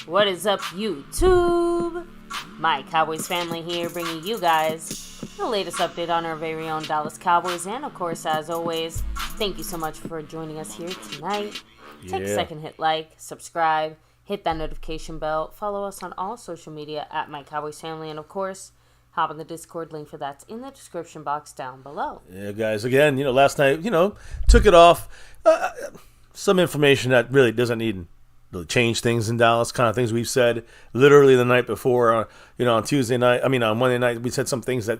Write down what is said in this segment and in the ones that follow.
What is up, YouTube? My Cowboys family here, bringing you guys the latest update on our very own Dallas Cowboys. And of course, as always, thank you so much for joining us here tonight. Take a second, hit like, subscribe, hit that notification bell, follow us on all social media at MyCowboysFamily, and of course, hop on the Discord link for that's in the description box down below. Yeah, guys, again, last night, took it off. Some information that really doesn't need to change things in Dallas, kind of things we've said literally the night before, on Monday night, we said some things that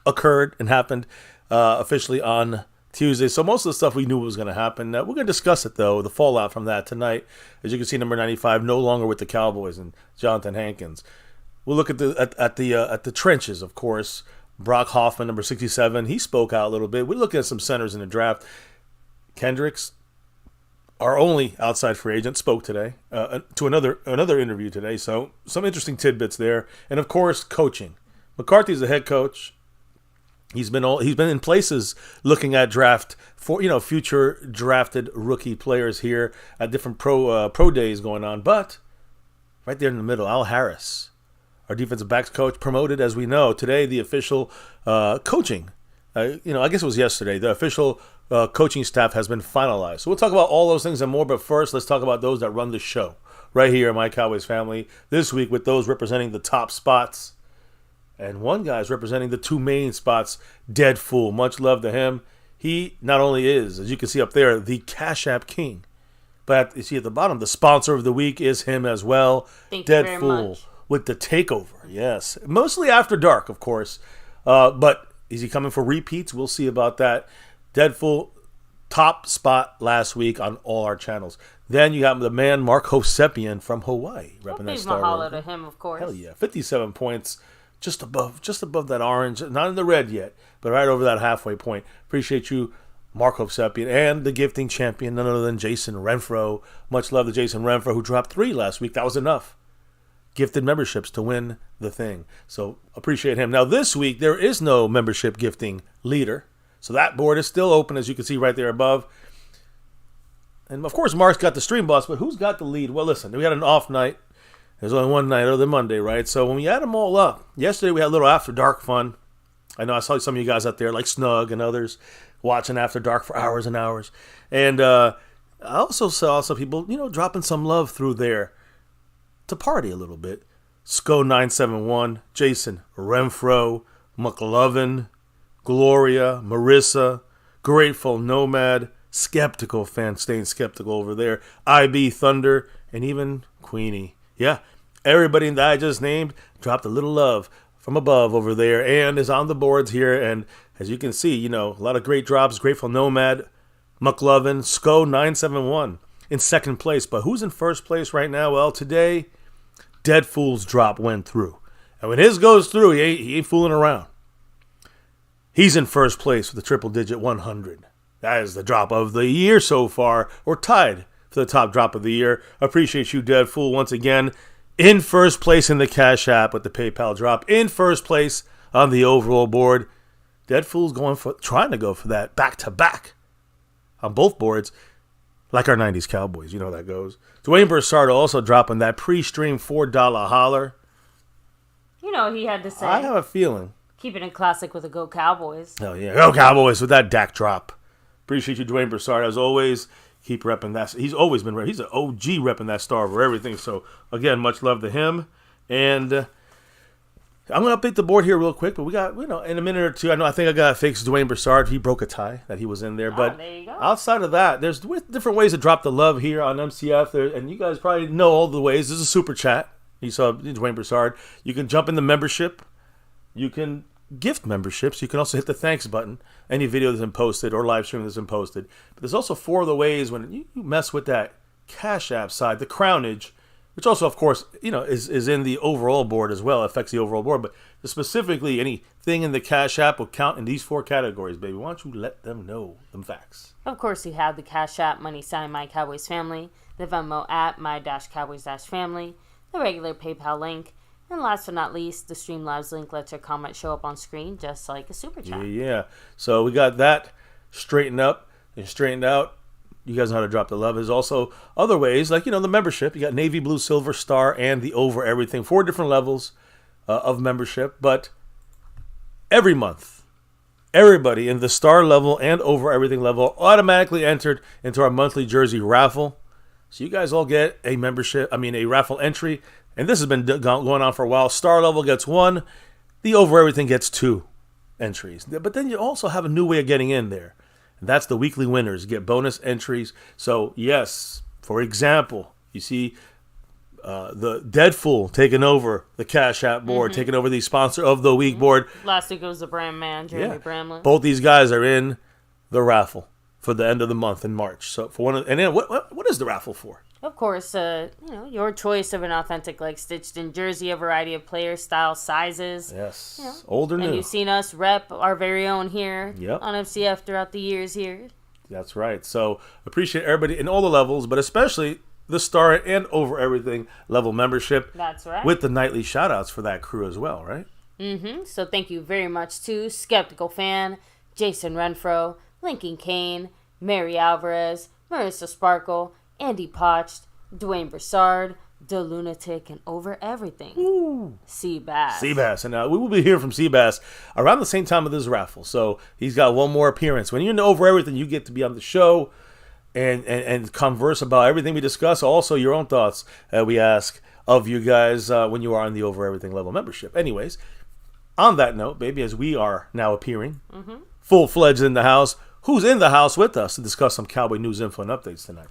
occurred and happened officially on Tuesday. So most of the stuff we knew was going to happen. We're going to discuss it, though, the fallout from that tonight. As you can see, number 95 no longer with the Cowboys and Jonathan Hankins. We'll look at the trenches, of course. Brock Hoffman, number 67, he spoke out a little bit. We're looking at some centers in the draft. Kendricks, our only outside free agent, spoke today to another interview today. So some interesting tidbits there, and of course, coaching. McCarthy's the head coach. He's been in places looking at draft for future drafted rookie players here at different pro days going on. But right there in the middle, Al Harris, our defensive backs coach, promoted, as we know today. The official coaching, I guess it was yesterday. The official coaching staff has been finalized. So we'll talk about all those things and more. But first, let's talk about those that run the show right here in My Cowboys Family this week, with those representing the top spots. And one guy's representing the two main spots, Dead Fool. Much love to him. He not only is, as you can see up there, the Cash App King, but you see at the bottom, the sponsor of the week is him as well. Thank Dead you very Fool much. With the takeover. Yes. Mostly after dark, of course. But is he coming for repeats? We'll see about that. Dead Fool, top spot last week on all our channels. Then you have the man, Mark Hosepian from Hawaii, repping that star. Mahalo to him, of course. Hell yeah. 57 points. Just above that orange, not in the red yet, but right over that halfway point. Appreciate you, Mark Hosepian, and the gifting champion, none other than Jason Renfro. Much love to Jason Renfro, who dropped 3 last week. That was enough gifted memberships to win the thing. So appreciate him. Now this week, there is no membership gifting leader. So that board is still open, as you can see right there above. And of course, Mark's got the stream boss, but who's got the lead? Well, listen, we had an off night. There's only one night other than Monday, right? So when we add them all up, yesterday we had a little After Dark fun. I know I saw some of you guys out there, like Snug and others, watching After Dark for hours and hours. And I also saw some people, dropping some love through there to party a little bit. Sco971, Jason Renfro, McLovin, Gloria, Marissa, Grateful Nomad, Skeptical fan, staying skeptical over there, IB Thunder, and even Queenie. Yeah, everybody that I just named dropped a little love from above over there and is on the boards here. And as you can see, a lot of great drops. Grateful Nomad, McLovin, Sco971 in second place. But who's in first place right now? Well, today, Dead Fool's drop went through. And when his goes through, he ain't fooling around. He's in first place with a triple-digit 100. That is the drop of the year so far, or tied for the top drop of the year. Appreciate you, Dead Fool, once again. In first place in the Cash App with the PayPal drop. In first place on the overall board. Dead Fool's trying to go for that back-to-back on both boards, like our 90s Cowboys. You know how that goes. Dwayne Broussard also dropping that pre-stream $4 holler. He had to say. I have a feeling. Keeping it classic with the Go Cowboys. Oh, yeah. Go Cowboys with that Dak drop. Appreciate you, Dwayne Broussard, as always. Keep repping that. He's always been repping. He's an OG repping that star over everything. So, again, much love to him. And I'm going to update the board here real quick. But we got, in a minute or two, I think I got to fix Dwayne Broussard. He broke a tie that he was in there. But there you go. Outside of that, there's different ways to drop the love here on MCF. And you guys probably know all the ways. There's a super chat. You saw Dwayne Broussard. You can jump in the membership. You can gift memberships. You can also hit the thanks button. Any video that's been posted or live stream that's been posted. But there's also 4 of the ways when you mess with that Cash App side, the crownage, which also, of course, is in the overall board as well, affects the overall board. But specifically, anything in the Cash App will count in these 4 categories, baby. Why don't you let them know them facts? Of course, you have the Cash App money sign My Cowboys Family, the Venmo at My-Cowboys-Family, the regular PayPal link, and last but not least, the Streamlabs link lets your comment show up on screen just like a super chat. Yeah. So we got that straightened up and straightened out. You guys know how to drop the love. There's also other ways, like, the membership. You got Navy, Blue, Silver, Star, and the Over Everything. 4 different levels of membership. But every month, everybody in the Star level and Over Everything level automatically entered into our monthly jersey raffle. So you guys all get a raffle entry. And this has been going on for a while. Star level gets 1. The Over Everything gets 2 entries. But then you also have a new way of getting in there. And that's the weekly winners get bonus entries. So, yes, for example, you see the Deadful taking over the Cash App board, taking over the Sponsor of the Week board. Last week it was the brand man, Jeremy Bramlett. Both these guys are in the raffle for the end of the month in March. So and then what is the raffle for? Of course, your choice of an authentic, stitched-in jersey, a variety of player style sizes. Yes, old or new. And you've seen us rep our very own here Yep. on FCF throughout the years here. That's right. So appreciate everybody in all the levels, but especially the Star and Over Everything level membership. That's right. With the nightly shout-outs for that crew as well, right? So thank you very much to Skeptical Fan, Jason Renfro, Lincoln Kane, Mary Alvarez, Marissa Sparkle, Andy Potched, Dwayne Broussard, The Lunatic, and Over Everything, Seabass. Seabass. And we will be hearing from Seabass around the same time of this raffle. So he's got one more appearance. When you're in Over Everything, you get to be on the show and converse about everything we discuss. Also, your own thoughts we ask of you guys when you are on the Over Everything level membership. Anyways, on that note, baby, as we are now appearing full-fledged in the house, who's in the house with us to discuss some Cowboy news, info, and updates tonight?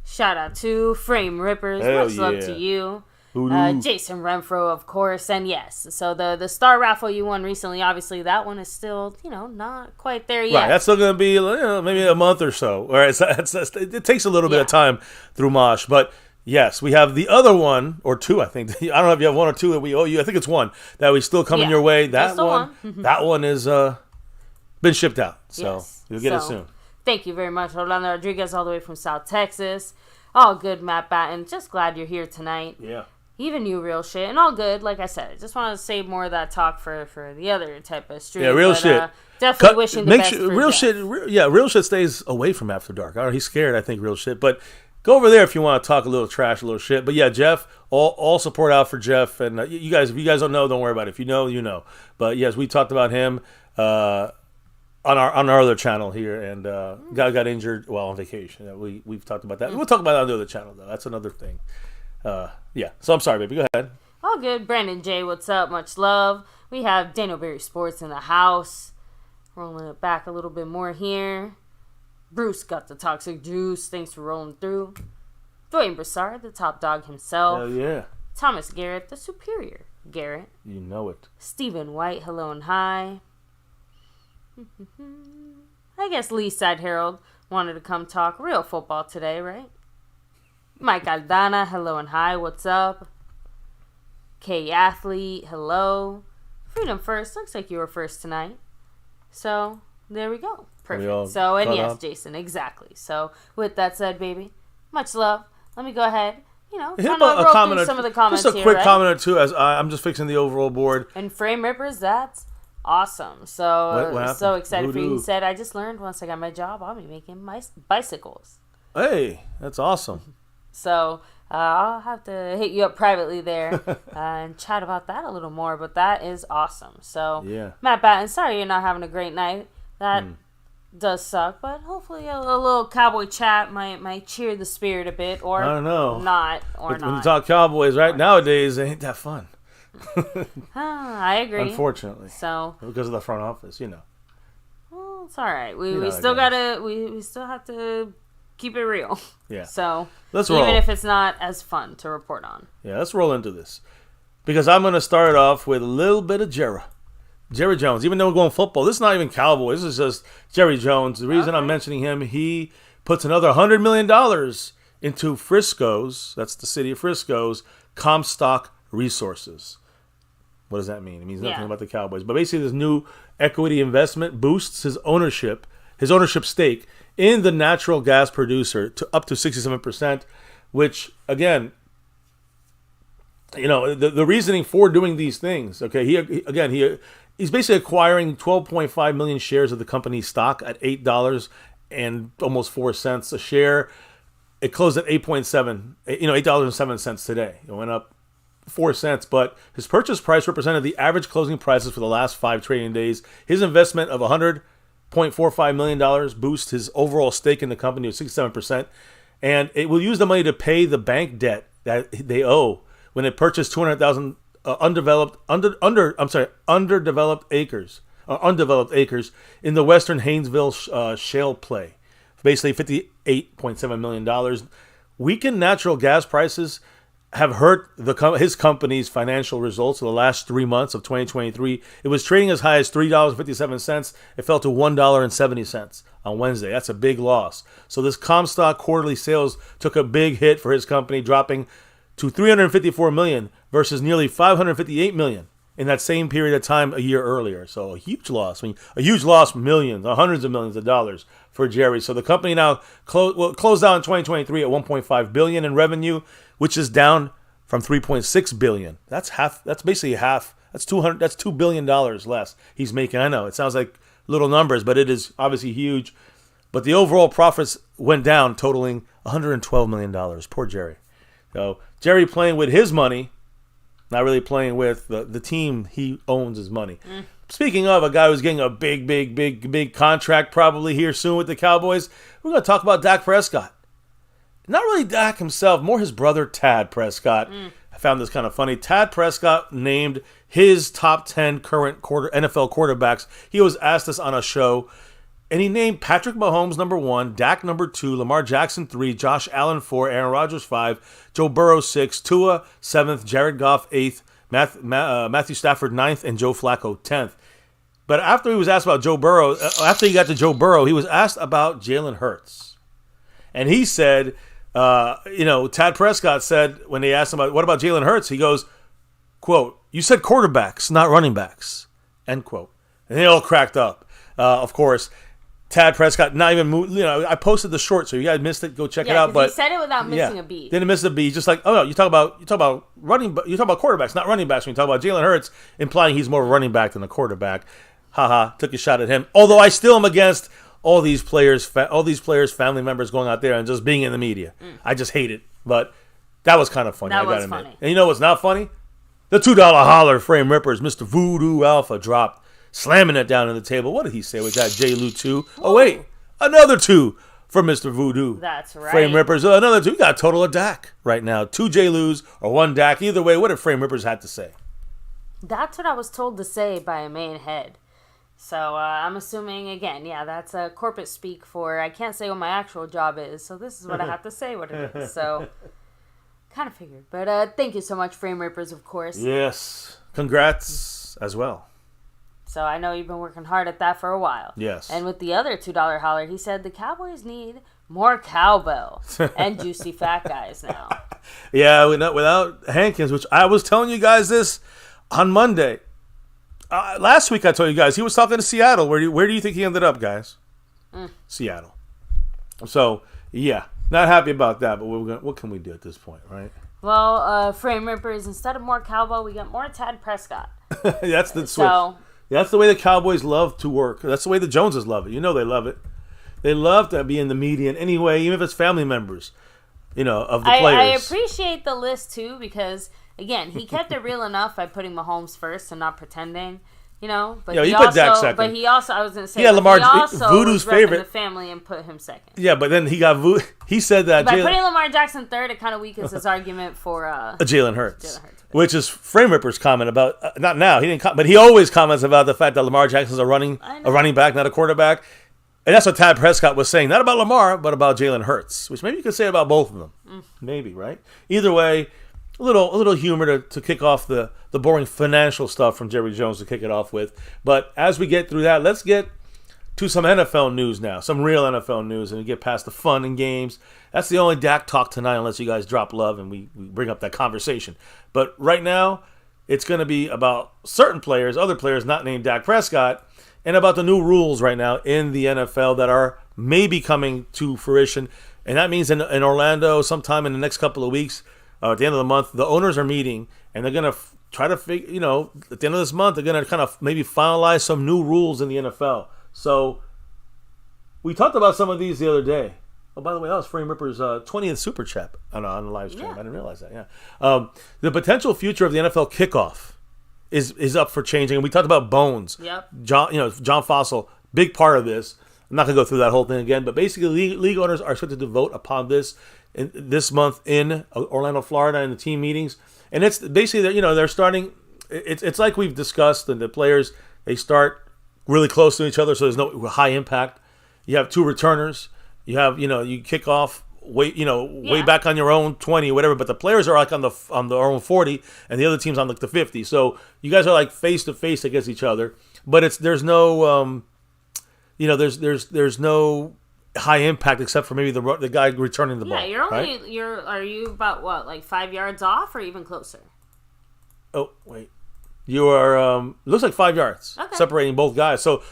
Shout out to Frame Rippers. Hell Much love to you. Jason Renfro, of course. And yes, so the Star raffle you won recently, obviously that one is still, not quite there yet. Right, that's still going to be maybe a month or so. All right, it takes a little bit of time through Mosh. But yes, we have the other one, or 2, I think. I don't know if you have 1 or 2 that we owe you. I think it's 1 that we still coming your way. That one, that one is been shipped out. So you'll get it soon. Thank you very much, Rolando Rodriguez, all the way from South Texas. All good, Matt Batten. Just glad you're here tonight. Yeah. Even you, real shit. And all good, like I said. I just want to save more of that talk for the other type of stream. Yeah, real shit. Definitely wishing the best for real Jeff. Real shit stays away from After Dark. He's scared, I think, real shit. But go over there if you want to talk a little trash, a little shit. But yeah, Jeff, all support out for Jeff. And you guys, if you guys don't know, don't worry about it. If you know, you know. But yes, we talked about him on our other channel here, and got injured while on vacation. We've talked about that. We'll talk about it on the other channel, though. That's another thing. So I'm sorry, baby. Go ahead. All good. Brandon J, what's up? Much love. We have Daniel Berry Sports in the house. Rolling it back a little bit more here. Bruce got the toxic juice. Thanks for rolling through. Dwayne Broussard, the top dog himself. Hell yeah. Thomas Garrett, the superior Garrett. You know it. Stephen White, hello and hi. I guess Lee Side Herald wanted to come talk real football today, right? Mike Aldana, hello and hi, what's up? K Athlete, hello. Freedom First, looks like you were first tonight. So, there we go. Perfect. So, and yes, up? Jason, exactly. So, with that said, baby, much love. Let me go ahead, trying to roll through some of the comments here, just a quick comment or two, as I'm just fixing the overall board. And Frame Rippers, that's awesome. So, what so excited for you. He said, I just learned once I got my job, I'll be making bicycles. Hey, that's awesome. So, I'll have to hit you up privately there and chat about that a little more, but that is awesome. So, yeah. Matt Batten, sorry you're not having a great night. That does suck, but hopefully a little cowboy chat might cheer the spirit a bit, or I don't know. Not. When you talk Cowboys, right, nowadays, it ain't that fun. I agree. Unfortunately. So, because of the front office, Well, it's all right. We still have to keep it real. Yeah. So, let's roll. Even if it's not as fun to report on. Yeah, let's roll into this. Because I'm going to start off with a little bit of Jerry Jones. Even though we're going football, this is not even Cowboys. This is just Jerry Jones. The reason I'm mentioning him, he puts another $100 million into Frisco's, that's the city of Frisco's, Comstock Resources. What does that mean? It means nothing about the Cowboys. But basically, this new equity investment boosts his ownership stake in the natural gas producer to up to 67%, which, again, the reasoning for doing these things, okay, he's basically acquiring 12.5 million shares of the company's stock at $8 and almost 4 cents a share. It closed at $8.07 today. It went up 4 cents, but his purchase price represented the average closing prices for the last 5 trading days. His investment of $100.45 million boosts his overall stake in the company to 67%, and it will use the money to pay the bank debt that they owe when it purchased 200,000 undeveloped acres in the western Haynesville shale play. Basically $58.7 million. Weakened natural gas prices have hurt his company's financial results for the last 3 months of 2023. It was trading as high as $3.57. It fell to $1.70 on Wednesday. That's a big loss. So this Comstock quarterly sales took a big hit for his company, dropping to $354 million versus nearly $558 million in that same period of time a year earlier. So a huge loss. I mean, a huge loss, millions, hundreds of millions of dollars for Jerry. So the company now closed out in 2023 at $1.5 billion in revenue, which is down from $3.6 billion. That's basically half. That's $2 billion less he's making. I know it sounds like little numbers, but it is obviously huge. But the overall profits went down, totaling $112 million. Poor Jerry. So Jerry playing with his money, not really playing with the team he owns his money. Speaking of a guy who's getting a big contract probably here soon with the Cowboys, we're going to talk about Dak Prescott. Not really Dak himself, more his brother Tad Prescott. I found this kind of funny. Tad Prescott named his top 10 current NFL quarterbacks. He was asked this on a show, and he named Patrick Mahomes number 1, Dak number 2, Lamar Jackson 3, Josh Allen 4, Aaron Rodgers 5, Joe Burrow 6, Tua 7th, Jared Goff 8th, Matthew Stafford 9th, and Joe Flacco 10th. But after he was asked about Joe Burrow, after he got to Joe Burrow, he was asked about Jalen Hurts. And he said, Tad Prescott said when they asked him about, what about Jalen Hurts? He goes, quote, "You said quarterbacks, not running backs," end quote. And they all cracked up. Of course, Tad Prescott not even moved. I posted the short, so you guys missed it. Go check it out. But he said it without missing a beat. Didn't miss a beat. Just like, oh no, you talk about quarterbacks, not running backs. When you talk about Jalen Hurts, implying he's more of a running back than a quarterback. Haha, took a shot at him. Although I still am against all these players, family members going out there and just being in the media. I just hate it. But that was kind of funny. That was funny. And you know what's not funny? The $2 holler frame rippers, Mr. Voodoo Alpha dropped, slamming it down on the table. What did he say with that? J-Lou 2. Oh, wait. Another 2 for Mr. Voodoo. That's right. Frame rippers. Another 2. We got a total of Dak right now. 2 J-Lou's or 1 Dak. Either way, what did frame rippers have to say? That's what I was told to say by a main head. So I'm assuming, again, that's a corporate speak for I can't say what my actual job is, so this is what I have to say what it is. So kind of figured. But thank you so much, Frame Rippers, of course. Yes. Congrats as well. So I know you've been working hard at that for a while. Yes. And with the other $2 holler, he said the Cowboys need more cowbell and juicy fat guys now. Yeah, without Hankins, which I was telling you guys this on Monday. Last week I told you guys he was talking to Seattle. Where do you think he ended up, guys? Seattle. So, yeah, not happy about that, but what can we do at this point, right? Well, Frame Rippers, instead of more cowbell, we got more Tad Prescott. That's the switch. That's the way the Cowboys love to work. That's the way the Joneses love it. You know they love it. They love to be in the media in any way, even if it's family members, of the players. I appreciate the list, too, because... Again, he kept it real enough by putting Mahomes first and not pretending, But he put Dak second. But he also, I was going to say, Lamar, he also Voodoo's was favorite. The family and put him second. Yeah, but then he said that by putting Lamar Jackson third, it kind of weakens his argument for Jalen Hurts. Which is Frame Ripper's comment about not now. He didn't, but he always comments about the fact that Lamar Jackson's a running back, not a quarterback. And that's what Tad Prescott was saying, not about Lamar, but about Jalen Hurts, which maybe you could say about both of them. Maybe, right? Either way. A little humor to kick off the boring financial stuff from Jerry Jones to kick it off with. But as we get through that, let's get to some NFL news now, some real NFL news, and we get past the fun and games. That's the only Dak talk tonight, unless you guys drop love and we bring up that conversation. But right now, it's going to be about certain players, other players not named Dak Prescott, and about the new rules right now in the NFL that are maybe coming to fruition. And that means in Orlando, sometime in the next couple of weeks, at the end of the month, the owners are meeting, and they're going to try to figure, at the end of this month, they're going to kind of maybe finalize some new rules in the NFL. So We talked about some of these the other day. Oh, by the way, that was Frame Ripper's 20th super chat on the live stream. Yeah. I didn't realize that. Yeah. The potential future of the NFL kickoff is up for changing, and we talked about Bones. Yep. John Fossil, big part of this. I'm not gonna go through that whole thing again, but basically, league owners are expected to vote upon this this month in Orlando, Florida, in the team meetings, and it's basically they're starting. It's like we've discussed, and the players they start really close to each other, so there's no high impact. You have two returners. You have you kick off way back on your own 20 or whatever, but the players are like on their own 40, and the other team's on like the 50. So you guys are like face to face against each other, but there's no there's no high impact except for maybe the guy returning the ball. Yeah, right? are you about what, like 5 yards off or even closer? Oh wait. You are looks like 5 yards separating both guys. So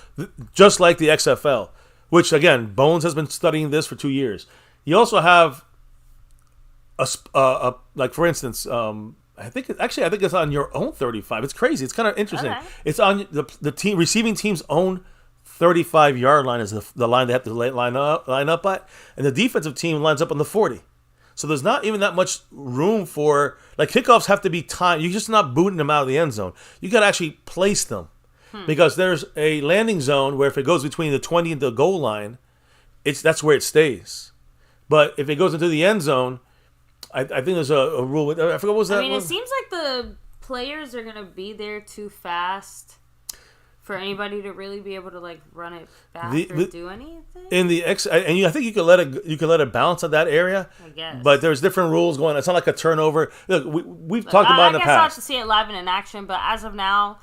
just like the XFL, which again Bones has been studying this for 2 years. You also have a like for instance, I think it's on your own 35. It's crazy. It's kind of interesting. Okay. It's on the team receiving team's own 35-yard line is the line they have to line up at, and the defensive team lines up on the 40. So there's not even that much room for kickoffs have to be timed. You're just not booting them out of the end zone. You got to actually place them because there's a landing zone where if it goes between the 20 and the goal line, that's where it stays. But if it goes into the end zone, I think there's a rule. I forgot what was that. I mean, it seems like the players are gonna be there too fast for anybody to really be able to run it back or do anything. In the I think you could let it bounce at that area. I guess. But there's different rules going. It's not like a turnover. Look, we've talked about it in the past. I guess I'll have to see it live and in action. But as of now,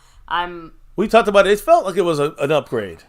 we talked about it. It felt like it was an upgrade.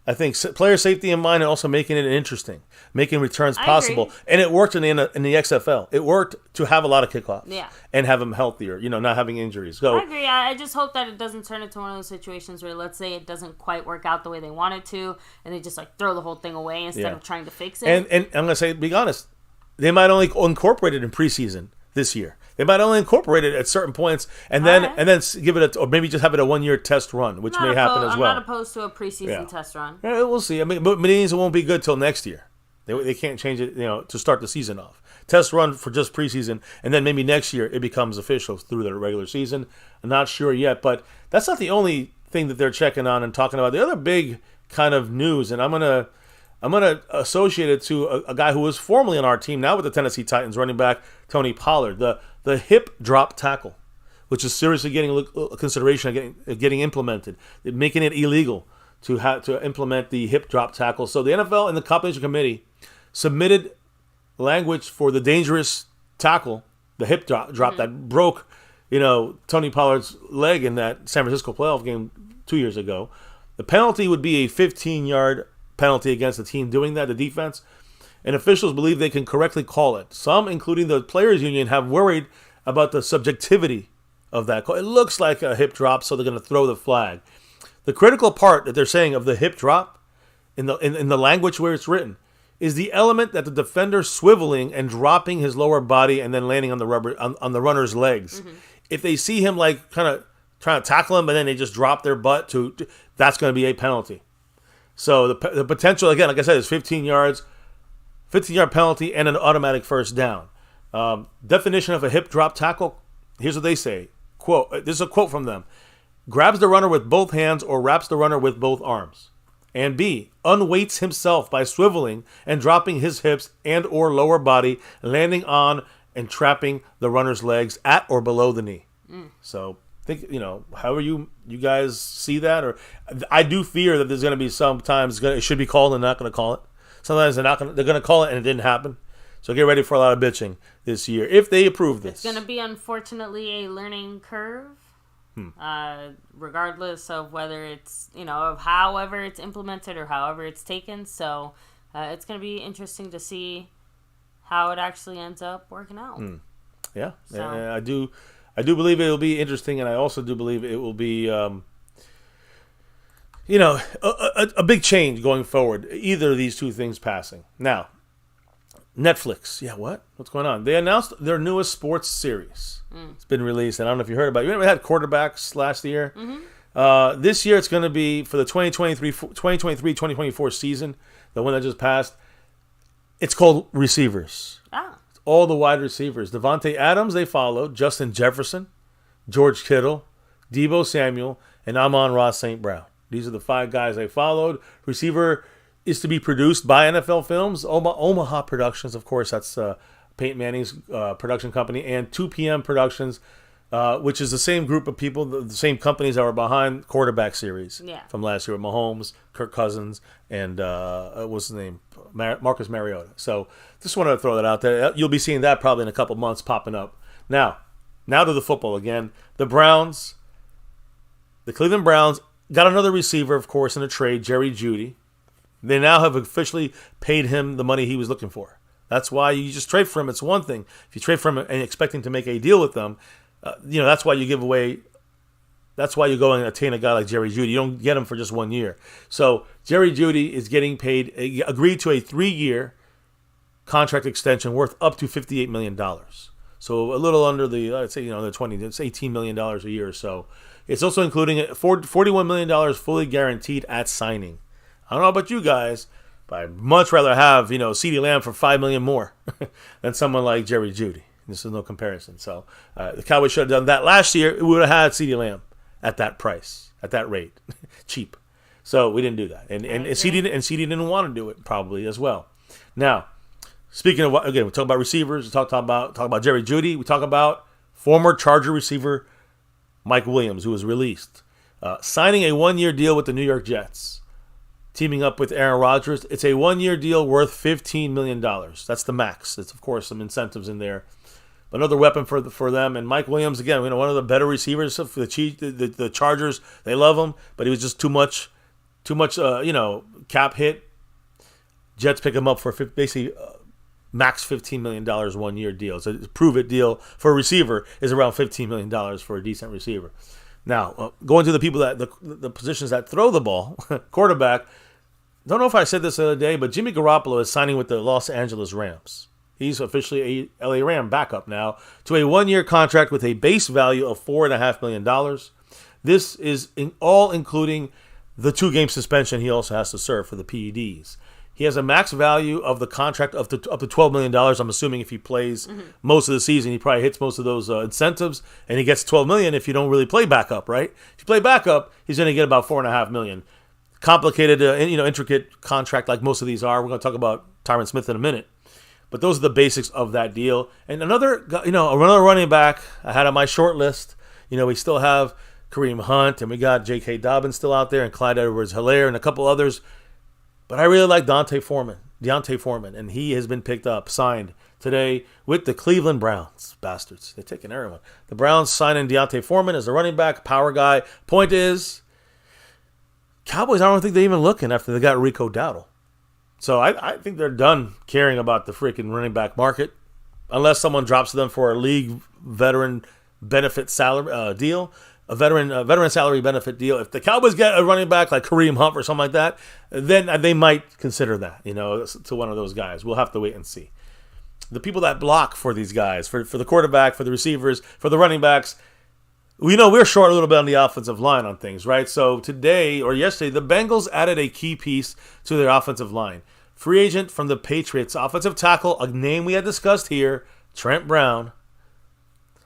I think player safety in mind and also making it interesting, making returns possible. And it worked in the XFL. It worked to have a lot of kickoffs and have them healthier, not having injuries. So, I agree. I just hope that it doesn't turn into one of those situations where, let's say, it doesn't quite work out the way they want it to, and they just throw the whole thing away instead of trying to fix it. And I'm going to say, be honest, they might only incorporate it in preseason this year. They might only incorporate it at certain points, and then give it or maybe just have it a 1 year test run, which may happen as well. I'm not opposed to a preseason test run. Yeah, we'll see. I mean, but it means it won't be good till next year. They can't change it, to start the season off. Test run for just preseason, and then maybe next year it becomes official through the regular season. I'm not sure yet, but that's not the only thing that they're checking on and talking about. The other big kind of news, and I'm gonna associate it to a guy who was formerly on our team, now with the Tennessee Titans, running back Tony Pollard, the hip drop tackle, which is seriously getting consideration of getting implemented, making it illegal to implement the hip drop tackle. So the NFL and the competition committee submitted language for the dangerous tackle, the hip drop that broke, Tony Pollard's leg in that San Francisco playoff game 2 years ago. The penalty would be a 15-yard penalty against the team doing that, the defense. And officials believe they can correctly call it. Some, including the Players Union, have worried about the subjectivity of that call. It looks like a hip drop, so they're going to throw the flag. The critical part that they're saying of the hip drop, in the language where it's written, is the element that the defender swiveling and dropping his lower body and then landing on the runner's legs. Mm-hmm. If they see him kind of trying to tackle him, and then they just drop their butt that's going to be a penalty. So the potential, again, like I said, is 15 yards. 15-yard penalty and an automatic first down. Definition of a hip drop tackle, here's what they say. Quote, this is a quote from them. Grabs the runner with both hands or wraps the runner with both arms. And B, unweights himself by swiveling and dropping his hips and or lower body, landing on and trapping the runner's legs at or below the knee. So think, however you guys see that, or I do fear that there's going to be sometimes it should be called and not going to call it. Sometimes they're going to call it and it didn't happen. So get ready for a lot of bitching this year if they approve this. It's going to be, unfortunately, a learning curve, regardless of whether it's, of however it's implemented or however it's taken. So it's going to be interesting to see how it actually ends up working out. Yeah, so. And I do believe it will be interesting, and I also do believe it will be... a big change going forward, either of these two things passing. Now, Netflix. Yeah, what's going on? They announced their newest sports series. It's been released, and I don't know if you heard about it. We had quarterbacks last year. Mm-hmm. This year, it's going to be for the 2023-2024 season. the one that just passed. It's called receivers. Ah. All the wide receivers. Devontae Adams, they followed. Justin Jefferson, George Kittle, Deebo Samuel, and Amon-Ra St. Brown. These are the 5 guys they followed. Receiver is to be produced by NFL Films. Omaha Productions, of course, that's Peyton Manning's production company, and 2 PM Productions, which is the same group of people, the same companies that were behind quarterback series from last year with Mahomes, Kirk Cousins, and what's his name? Marcus Mariota. So just wanted to throw that out there. You'll be seeing that probably in a couple months popping up. Now to the football again. The Cleveland Browns got another receiver, of course, in a trade, Jerry Jeudy. They now have officially paid him the money he was looking for. That's why you just trade for him. It's one thing. If you trade for him and expecting to make a deal with them, that's why you give away. That's why you go and attain a guy like Jerry Jeudy. You don't get him for just 1 year. So Jerry Jeudy is getting paid, agreed to a 3-year contract extension worth up to $58 million. So a little under the, I'd say, the 20, it's $18 million a year or so. It's also including $41 million fully guaranteed at signing. I don't know about you guys, but I'd much rather have, CeeDee Lamb for $5 million more than someone like Jerry Jeudy. This is no comparison. So the Cowboys should have done that last year. We would have had CeeDee Lamb at that price, at that rate, cheap. So we didn't do that, and CeeDee didn't want to do it probably as well. Now, speaking of again, we talk about receivers. We talk about Jerry Jeudy. We talk about former Charger receiver Mike Williams, who was released, signing a 1-year deal with the New York Jets, teaming up with Aaron Rodgers. It's a 1-year deal worth $15 million. That's the max. It's of course some incentives in there. Another weapon for them. And Mike Williams, again, one of the better receivers for the Chargers. They love him, but he was just too much, cap hit. Jets pick him up for basically max $15 million 1-year deal. So a prove-it deal for a receiver is around $15 million for a decent receiver. Now, going to the people the positions that throw the ball, quarterback. Don't know if I said this the other day, but Jimmy Garoppolo is signing with the Los Angeles Rams. He's officially a LA Ram backup now to a 1-year contract with a base value of $4.5 million. This is all including the 2-game suspension he also has to serve for the PEDs. He has a max value of the contract up to $12 million. I'm assuming if he plays most of the season, he probably hits most of those incentives, and he gets $12 million if you don't really play backup, right? If you play backup, he's going to get about $4.5 million. Complicated, intricate contract like most of these are. We're going to talk about Tyron Smith in a minute. But those are the basics of that deal. And another running back I had on my short list. We still have Kareem Hunt, and we got J.K. Dobbins still out there, and Clyde Edwards-Helaire, and a couple others. But I really like Deontay Foreman, and he has been picked up, signed today with the Cleveland Browns. Bastards. They're taking everyone. The Browns signing Deontay Foreman as the running back, power guy. Point is, Cowboys, I don't think they're even looking after they got Rico Dowdle. So I think they're done caring about the freaking running back market, unless someone drops them for a league veteran benefit salary deal, a veteran salary benefit deal. If the Cowboys get a running back like Kareem Hunt or something like that, then they might consider that, to one of those guys. We'll have to wait and see. The people that block for these guys, for the quarterback, for the receivers, for the running backs, we're short a little bit on the offensive line on things, right? So today or yesterday, the Bengals added a key piece to their offensive line. Free agent from the Patriots, offensive tackle, a name we had discussed here, Trent Brown,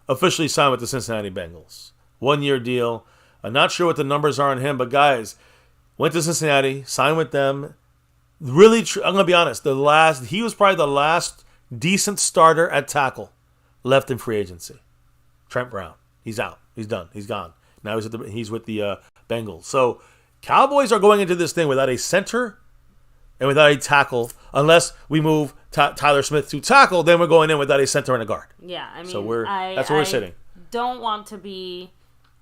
officially signed with the Cincinnati Bengals. 1-year deal. I'm not sure what the numbers are on him, but guys, went to Cincinnati, signed with them. Really, I'm going to be honest, he was probably the last decent starter at tackle left in free agency. Trent Brown. He's out. He's done. He's gone. Now he's with the Bengals. So Cowboys are going into this thing without a center and without a tackle, unless we move Tyler Smith to tackle, then we're going in without a center and a guard. Yeah, I mean, so that's where we're sitting. Don't want to be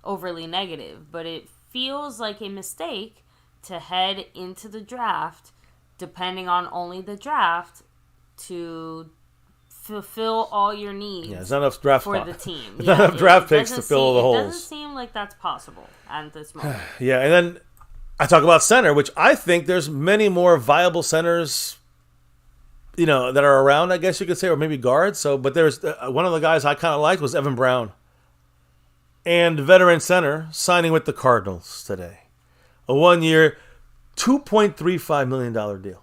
overly negative, but it feels like a mistake to head into the draft, depending on only the draft, to fulfill all your needs. Yeah, there's not enough draft for the team. There's not enough draft picks to fill the holes. It doesn't seem like that's possible at this moment. Yeah, and then I talk about center, which I think there's many more viable centers, that are around, I guess you could say, or maybe guards. So, but there's one of the guys I kind of liked was Evan Brown, and veteran center signing with the Cardinals today. A 1-year, $2.35 million deal.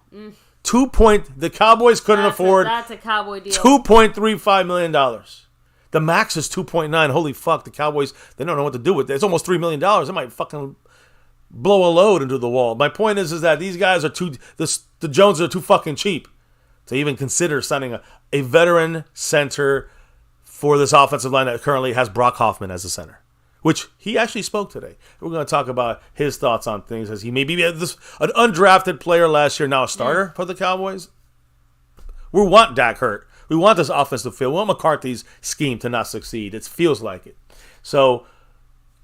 The Cowboys couldn't afford. That's a Cowboy deal. $2.35 million. The max is 2.9. Holy fuck! The Cowboys, they don't know what to do with it. It's almost $3 million. They might fucking blow a load into the wall. My point is that these guys are the Joneses are too fucking cheap to even consider signing a veteran center for this offensive line that currently has Brock Hoffman as a center, which he actually spoke today. We're going to talk about his thoughts on things as he may be an undrafted player last year, now a starter for the Cowboys. We want Dak hurt. We want this offense to fail. We want McCarthy's scheme to not succeed. It feels like it. So,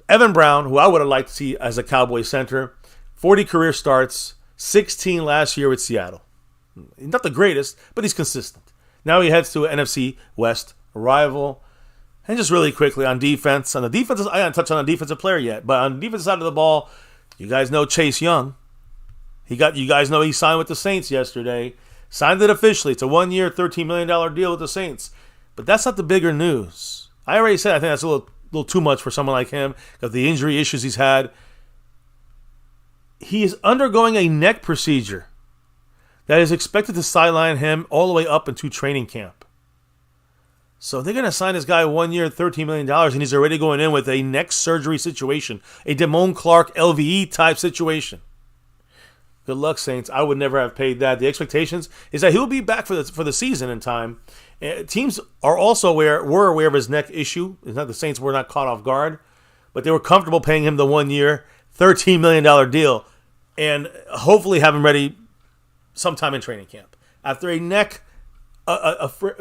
Evan Brown, who I would have liked to see as a Cowboys center, 40 career starts, 16 last year with Seattle. Not the greatest, but he's consistent. Now he heads to an NFC West rival. And just really quickly on defense. I haven't touched on a defensive player yet, but on the defensive side of the ball, you guys know Chase Young. You guys know he signed with the Saints yesterday. Signed it officially. It's a 1-year, $13 million deal with the Saints. But that's not the bigger news. I already said I think that's a little too much for someone like him because of the injury issues he's had. He is undergoing a neck procedure that is expected to sideline him all the way up into training camp. So they're going to sign this guy 1 year, $13 million, and he's already going in with a neck surgery situation, a Damone Clark LVE type situation. Good luck, Saints. I would never have paid that. The expectations is that he'll be back for the season in time. Teams are also were aware of his neck issue. It's not the Saints were not caught off guard, but they were comfortable paying him the 1 year, $13 million deal, and hopefully have him ready sometime in training camp after a neck.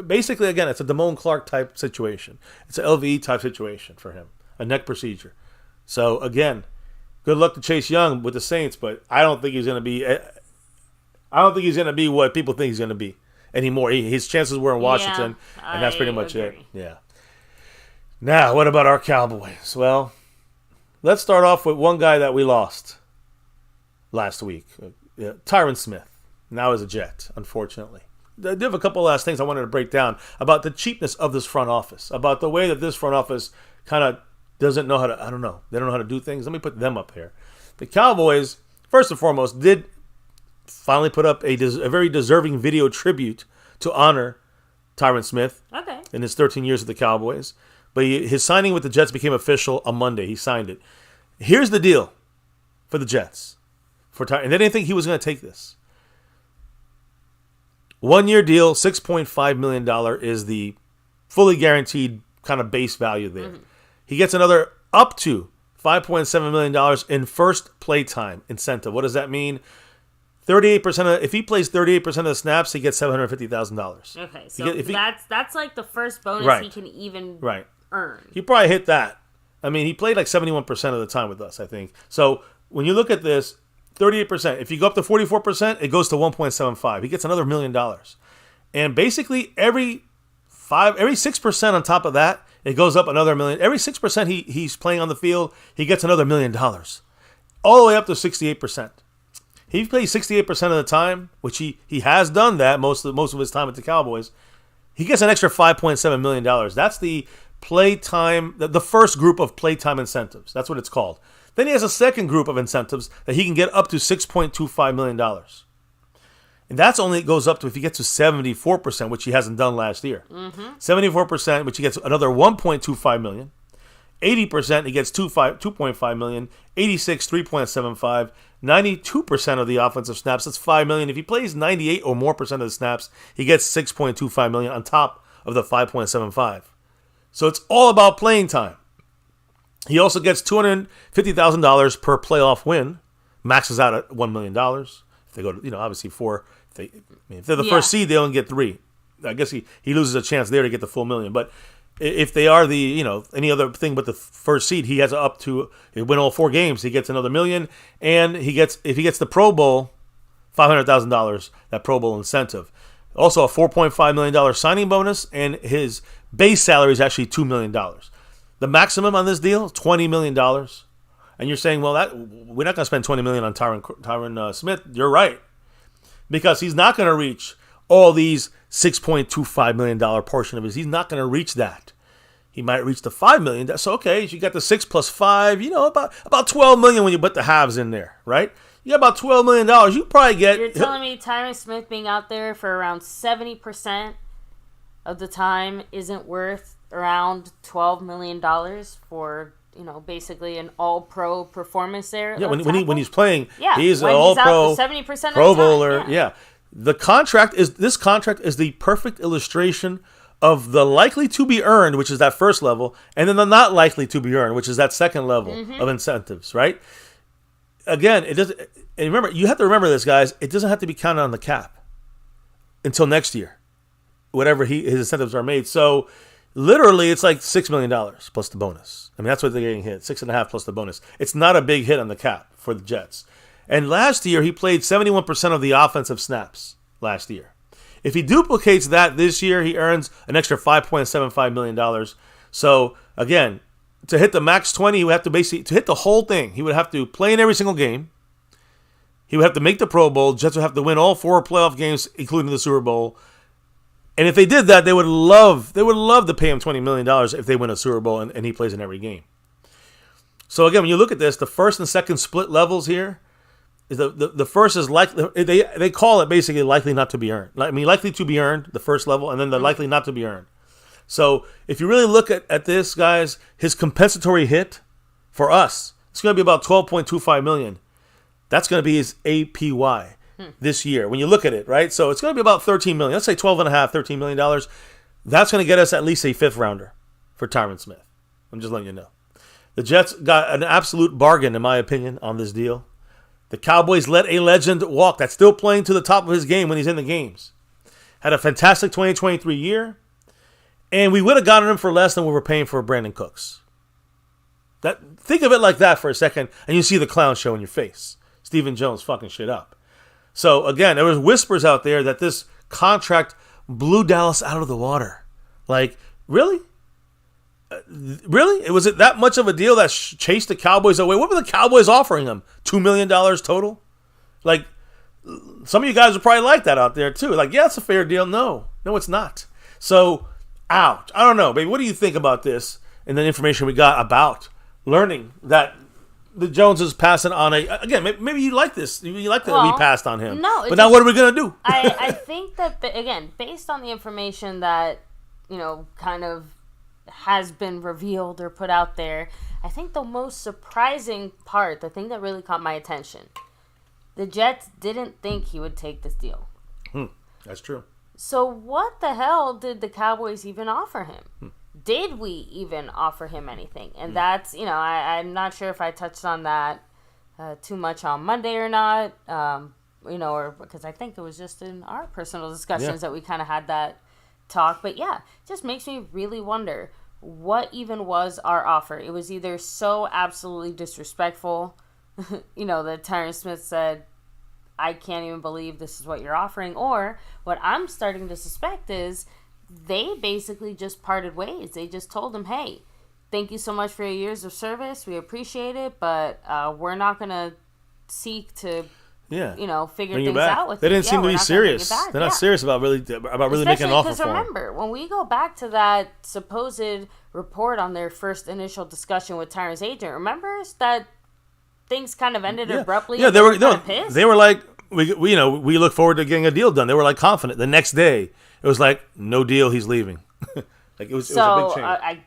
Basically, again, it's a Damone Clark type situation. It's an LVE type situation for him, a neck procedure. So again, good luck to Chase Young with the Saints, but I don't think he's going to be. I don't think he's going to be what people think he's going to be anymore. His chances were in Washington, and that's pretty much it. Yeah. Now, what about our Cowboys? Well, let's start off with one guy that we lost last week, Tyron Smith. Now is a Jet, unfortunately. I do have a couple of last things I wanted to break down about the cheapness of this front office, about the way that this front office kind of doesn't know how to, I don't know, they don't know how to do things. Let me put them up here. The Cowboys, first and foremost, did finally put up a very deserving video tribute to honor Tyron Smith in his 13 years with the Cowboys. But his signing with the Jets became official on Monday. He signed it. Here's the deal for the Jets. And they didn't think he was going to take this. 1 year deal, $6.5 million is the fully guaranteed kind of base value there. Mm-hmm. He gets another up to $5.7 million in first play time incentive. What does that mean? 38% if he plays 38% of the snaps, he gets $750,000. Okay, so that's like the first bonus he can even earn. He probably hit that. I mean, he played like 71% of the time with us, I think. So when you look at this, 38%. If you go up to 44%, it goes to 1.75. He gets another $1 million. And basically every 6% on top of that, it goes up another $1 million. Every 6% he's playing on the field, he gets another $1 million. All the way up to 68%. He plays 68% of the time, which he has done that most of his time at the Cowboys. He gets an extra $5.7 million. That's the playtime, the first group of playtime incentives. That's what it's called. Then he has a second group of incentives that he can get up to $6.25 million. And that's only goes up to if he gets to 74%, which he hasn't done last year. Mm-hmm. 74%, which he gets another $1.25 million. 80%, he gets $2.5 million. 86, $3.75. 92% of the offensive snaps, that's $5 million. If he plays 98 or more percent of the snaps, he gets $6.25 million on top of the $5.75. So it's all about playing time. He also gets $250,000 per playoff win, maxes out at $1 million. If they go to, obviously if they're the first seed, they only get $3 million. I guess he loses a chance there to get the full $1 million. But if they are any other thing but the first seed, he has up to, he win all 4 games, he gets another $1 million. And if he gets the Pro Bowl, $500,000, that Pro Bowl incentive. Also a $4.5 million signing bonus, and his base salary is actually $2 million. The maximum on this deal is $20 million. And you're saying, well, we're not going to spend $20 million on Tyron Smith. You're right. Because he's not going to reach all these $6.25 million portion of his. He's not going to reach that. He might reach the $5 million. That's okay. You got the 6 plus 5, about $12 million when you put the halves in there, right? You got about $12 million. You probably get... You're telling me Tyron Smith being out there for around 70% of the time isn't worth around $12 million for, basically an all-pro performance there? Yeah, when he's playing, he's an all-pro, 70% Pro Bowler. Yeah. This contract is the perfect illustration of the likely to be earned, which is that first level, and then the not likely to be earned, which is that second level of incentives, right? Again, it doesn't. And remember, you have to remember this, guys. It doesn't have to be counted on the cap until next year, whatever his incentives are made. So, literally, it's like $6 million plus the bonus. I mean, that's what they're getting hit, 6.5 plus the bonus. It's not a big hit on the cap for the Jets. And last year, he played 71% of the offensive snaps last year. If he duplicates that this year, he earns an extra $5.75 million. So, again, to hit the max 20, he would have to to hit the whole thing, he would have to play in every single game. He would have to make the Pro Bowl. Jets would have to win all 4 playoff games, including the Super Bowl. And if they did that, they would love to pay him $20 million if they win a Super Bowl and he plays in every game. So, again, when you look at this, the first and second split levels here, the first is likely, they call it basically likely not to be earned. I mean, likely to be earned, the first level, and then the likely not to be earned. So if you really look at this, guys, his compensatory hit for us, it's going to be about $12.25 million. That's going to be his APY this year when you look at it, right? So it's going to be about $13 million. Let's say $12.5, $13 million. That's going to get us at least a 5th rounder for Tyron Smith. I'm just letting you know. The Jets got an absolute bargain, in my opinion, on this deal. The Cowboys let a legend walk that's still playing to the top of his game when he's in the games. Had a fantastic 2023 year. And we would have gotten him for less than we were paying for Brandon Cooks. Think of it like that for a second, and you see the clown show in your face. Stephen Jones fucking shit up. So, again, there was whispers out there that this contract blew Dallas out of the water. Like, really? Really? Was it that much of a deal that chased the Cowboys away? What were the Cowboys offering him? $2 million total? Like, some of you guys would probably like that out there, too. Like, yeah, it's a fair deal. No, it's not. So, ouch. I don't know, baby. What do you think about this and the information we got about learning that the Joneses passing on again, maybe you like this. You like that we passed on him. No. But now what are we going to do? I think that, again, based on the information that, kind of has been revealed or put out there, I think the most surprising part, the thing that really caught my attention, the Jets didn't think he would take this deal. That's true. So what the hell did the Cowboys even offer him? Did we even offer him anything? And that's, I'm not sure if I touched on that too much on Monday or not, or because I think it was just in our personal discussions that we kind of had that talk. But yeah, it just makes me really wonder what even was our offer. It was either so absolutely disrespectful, that Tyron Smith said, I can't even believe this is what you're offering. Or what I'm starting to suspect is they basically just parted ways. They just told him, hey, thank you so much for your years of service. We appreciate it, but we're not going to seek to, figure things out with you. They didn't seem to be serious. They're not serious about really making an offer for him. Because remember, when we go back to that supposed report on their first initial discussion with Tyron's agent, remember that things kind of ended abruptly. Yeah, they were like, we look forward to getting a deal done. They were like confident. The next day, it was like, no deal, he's leaving. It was a big change.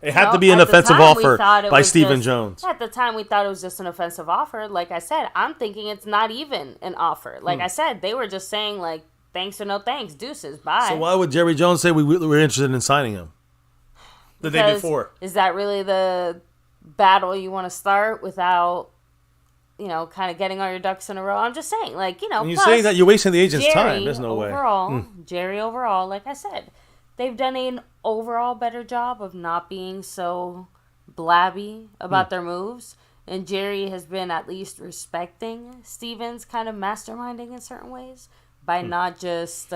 It had to be an offensive offer by Stephen Jones. At the time, we thought it was just an offensive offer. Like I said, I'm thinking it's not even an offer. Like I said, they were just saying, like, thanks or no thanks, deuces, bye. So why would Jerry Jones say we were interested in signing him the day before? Is that really the battle you want to start without, kind of getting all your ducks in a row? I'm just saying, like, when you're saying that, you're wasting the agent's time. There's no way. Jerry overall, like I said, they've done an overall better job of not being so blabby about their moves. And Jerry has been at least respecting Steven's kind of masterminding in certain ways by not just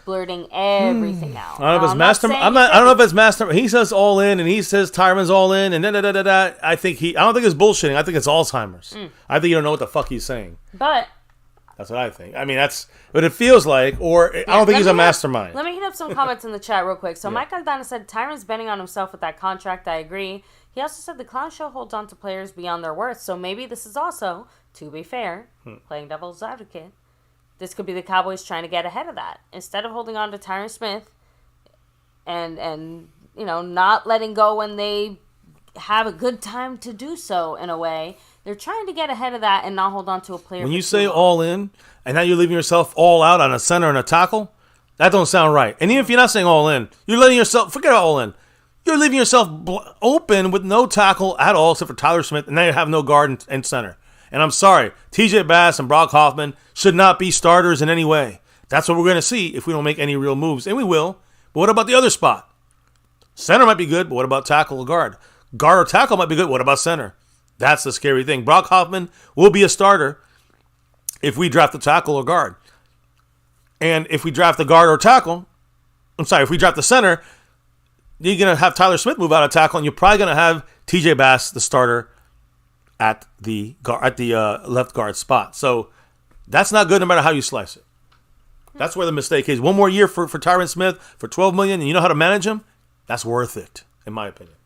blurting everything out. I don't know if it's master. He says all in, and he says Tyron's all in, and da. I don't think it's bullshitting. I think it's Alzheimer's. I think you don't know what the fuck he's saying. But that's what I think. I mean, that's what it feels like. Or I don't think he's a mastermind. Let me hit up some comments in the chat real quick. So Mike Aldana said Tyron's betting on himself with that contract. I agree. He also said the clown show holds on to players beyond their worth. So maybe this is also to be fair, playing devil's advocate, this could be the Cowboys trying to get ahead of that. Instead of holding on to Tyron Smith and not letting go when they have a good time to do so in a way, they're trying to get ahead of that and not hold on to a player. When you say all in, and now you're leaving yourself all out on a center and a tackle, that don't sound right. And even if you're not saying all in, you're letting yourself, forget all in. You're leaving yourself open with no tackle at all except for Tyler Smith, and now you have no guard and center. And I'm sorry, TJ Bass and Brock Hoffman should not be starters in any way. That's what we're going to see if we don't make any real moves. And we will. But what about the other spot? Center might be good, but what about tackle or guard? Guard or tackle might be good. What about center? That's the scary thing. Brock Hoffman will be a starter if we draft the tackle or guard. And if we draft the guard or tackle, if we draft the center, you're going to have Tyler Smith move out of tackle, and you're probably going to have TJ Bass, the starter, at the left guard spot. So that's not good no matter how you slice it. That's where the mistake is. One more year for Tyron Smith for $12 million, and you know how to manage him? That's worth it, in my opinion.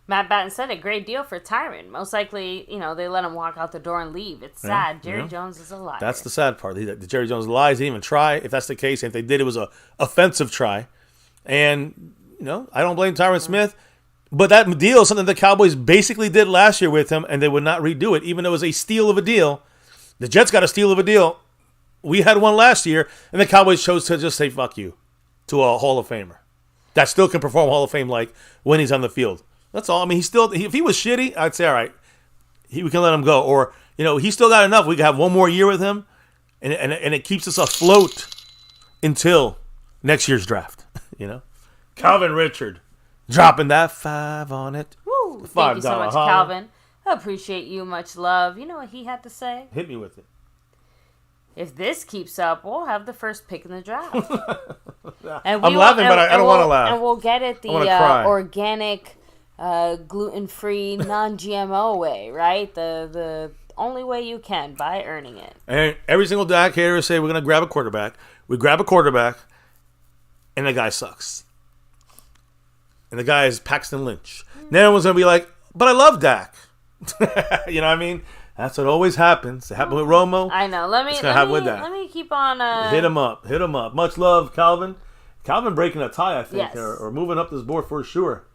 Matt Batten said a great deal for Tyron. Most likely, they let him walk out the door and leave. It's sad. Jerry Jones is a liar. That's the sad part. The Jerry Jones lies. He didn't even try. If that's the case, if they did, it was a offensive try. And, I don't blame Tyron Smith. But that deal is something the Cowboys basically did last year with him, and they would not redo it, even though it was a steal of a deal. The Jets got a steal of a deal. We had one last year, and the Cowboys chose to just say fuck you to a Hall of Famer that still can perform Hall of Fame like when he's on the field. That's all. I mean, if he was shitty, I'd say, all right, we can let him go. Or, he's still got enough. We can have one more year with him, and it keeps us afloat until next year's draft. Calvin Richard. Dropping that 5 on it. Woo! Thank you so much, Calvin. I appreciate you. Much love. You know what he had to say? Hit me with it. If this keeps up, we'll have the first pick in the draft. I'm laughing, but I don't want to laugh. And we'll get it the organic, gluten-free, non-GMO way, right? The only way you can, by earning it. And every single Dak hater say we're going to grab a quarterback. We grab a quarterback, and the guy sucks. And the guy is Paxton Lynch. Then everyone's going to be like, but I love Dak. You know what I mean? That's what always happens. It happened with Romo. I know. Let me keep on. Hit him up. Much love, Calvin. Calvin breaking a tie, I think, yes. or moving up this board for sure.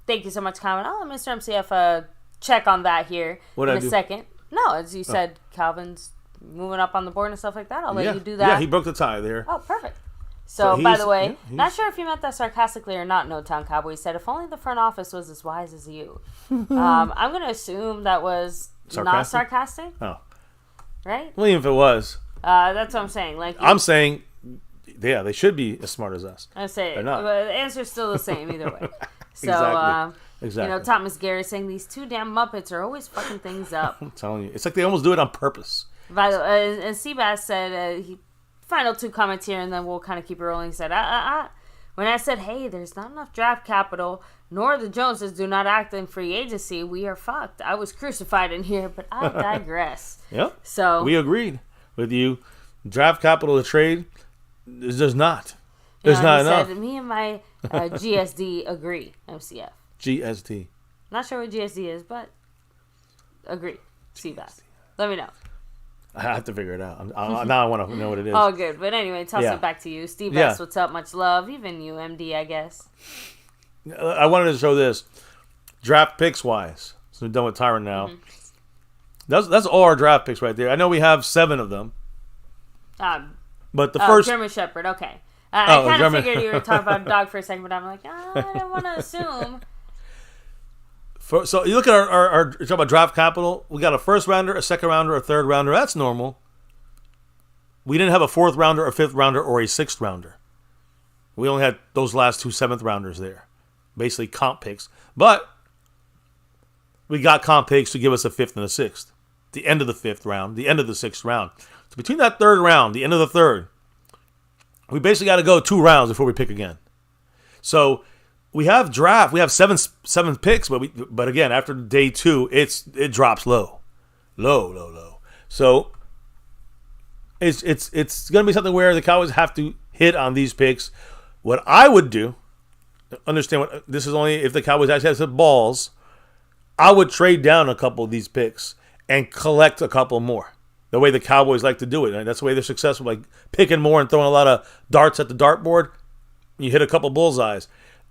Thank you so much, Calvin. I'll let Mr. MCF check on that here in a second. No, as you said, Calvin's moving up on the board and stuff like that. I'll let you do that. Yeah, he broke the tie there. Oh, perfect. So by the way, not sure if you meant that sarcastically or not, No Town Cowboy said, if only the front office was as wise as you. I'm going to assume that was not sarcastic. Oh. Right? Well, even if it was. That's what I'm saying. I'm saying, yeah, they should be as smart as us. I say, they're not. But the answer's still the same either way. So, exactly. Thomas Gary saying these two damn Muppets are always fucking things up. I'm telling you. It's like they almost do it on purpose. By the way, and Seabass said, final 2 comments here, and then we'll kind of keep it rolling. He said, when I said, hey, there's not enough draft capital, nor the Joneses do not act in free agency, we are fucked. I was crucified in here, but I digress. Yep. So we agreed with you. Draft capital to trade, there's not. There's not enough. Said, me and my GSD agree, MCF. GSD. Not sure what GSD is, but agree. Seabass. Let me know. I have to figure it out. Now I want to know what it is. Oh, good. But anyway, toss it back to you. Steve S., what's up? Much love. Even you, MD, I guess. I wanted to show this. Draft picks wise. So we're done with Tyron now. Mm-hmm. That's all our draft picks right there. I know we have 7 of them. But the first... German Shepherd, okay. I kind of figured you were talking about a dog for a second, but I'm like, I don't want to assume... So you look at our talk about draft capital. We got a first rounder, a second rounder, a third rounder. That's normal. We didn't have a 4th rounder, a 5th rounder, or a 6th rounder. We only had those last 2 7th rounders there. Basically comp picks. But we got comp picks to give us a 5th and a 6th. The end of the 5th round, the end of the 6th round. So between that 3rd round, the end of the 3rd, we basically got to go 2 rounds before we pick again. So... We have 7 picks, but again, after day 2, it drops low. So it's going to be something where the Cowboys have to hit on these picks. What I would do, understand what this is only if the Cowboys actually have some balls, I would trade down a couple of these picks and collect a couple more. The way the Cowboys like to do it. And that's the way they're successful, like picking more and throwing a lot of darts at the dartboard. You hit a couple bullseyes.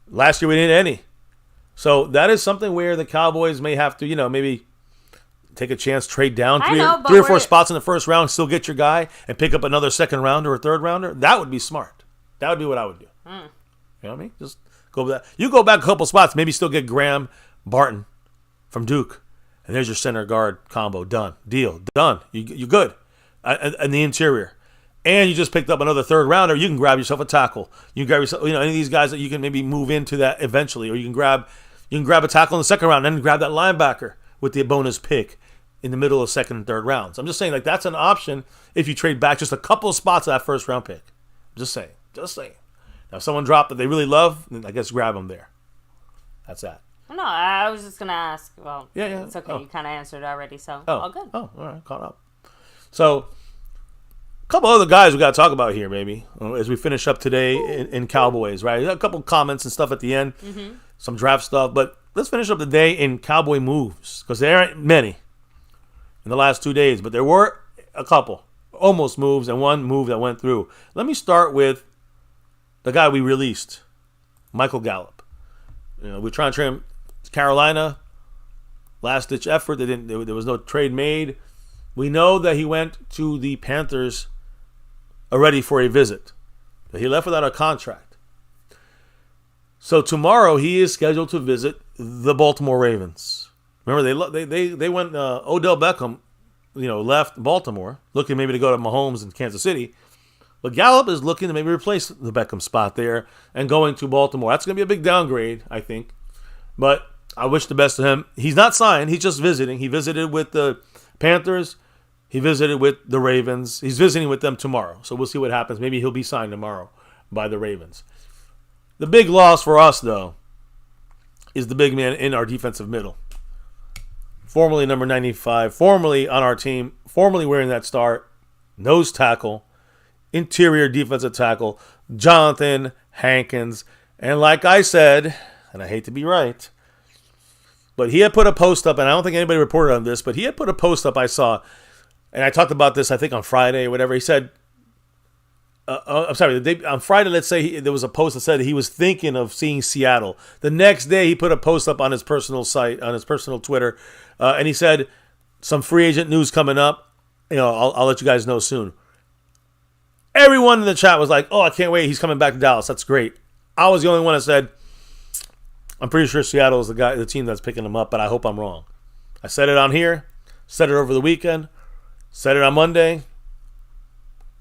Last year we didn't hit any. So that is something where the Cowboys may have to, maybe take a chance, trade down three or four spots in the first round, still get your guy, and pick up another second rounder or third rounder. That would be smart. That would be what I would do. You know what I mean? Just go with that. You go back a couple spots, maybe still get Graham Barton from Duke. And there's your center guard combo. Done. Deal. Done. You're good. And the interior. And you just picked up another third rounder. You can grab yourself a tackle. You can grab yourself, any of these guys that you can maybe move into that eventually. Or you can grab a tackle in the second round and then grab that linebacker with the bonus pick in the middle of second and third rounds. I'm just saying, like, that's an option if you trade back just a couple of spots of that first round pick. Just saying. Now, if someone dropped that they really love, then I guess grab them there. That's that. No, I was just going to ask. Well, yeah. It's okay. You kind of answered already, so all good. Oh, all right. Caught up. So, a couple other guys we got to talk about here, maybe, as we finish up today in Cowboys, right? A couple comments and stuff at the end, some draft stuff. But let's finish up the day in Cowboy moves, because there aren't many in the last 2 days, but there were a couple almost moves and one move that went through. Let me start with the guy we released, Michael Gallup. We're trying to trade him to Carolina. Last-ditch effort. There was no trade made. We know that he went to the Panthers already for a visit. He left without a contract. So tomorrow he is scheduled to visit the Baltimore Ravens. Remember, they went. Odell Beckham, left Baltimore, looking maybe to go to Mahomes in Kansas City. But Gallup is looking to maybe replace the Beckham spot there and going to Baltimore. That's going to be a big downgrade, I think. But I wish the best to him. He's not signed. He's just visiting. He visited with the Panthers. He visited with the Ravens. He's visiting with them tomorrow. So we'll see what happens. Maybe he'll be signed tomorrow by the Ravens. The big loss for us, though, is the big man in our defensive middle. Formerly number 95, formerly on our team, formerly wearing that star, nose tackle, interior defensive tackle, Jonathan Hankins. And like I said, and I hate to be right, but he had put a post up, and I don't think anybody reported on this, but he had put a post up I saw, and I talked about this, I think, on Friday or whatever. He said, on Friday, let's say there was a post that said he was thinking of seeing Seattle. The next day, he put a post up on his personal site, on his personal Twitter, and he said, some free agent news coming up. I'll let you guys know soon. Everyone in the chat was like, oh, I can't wait. He's coming back to Dallas. That's great. I was the only one that said, I'm pretty sure Seattle is the team that's picking him up, but I hope I'm wrong. I said it on here, said it over the weekend, said it on Monday.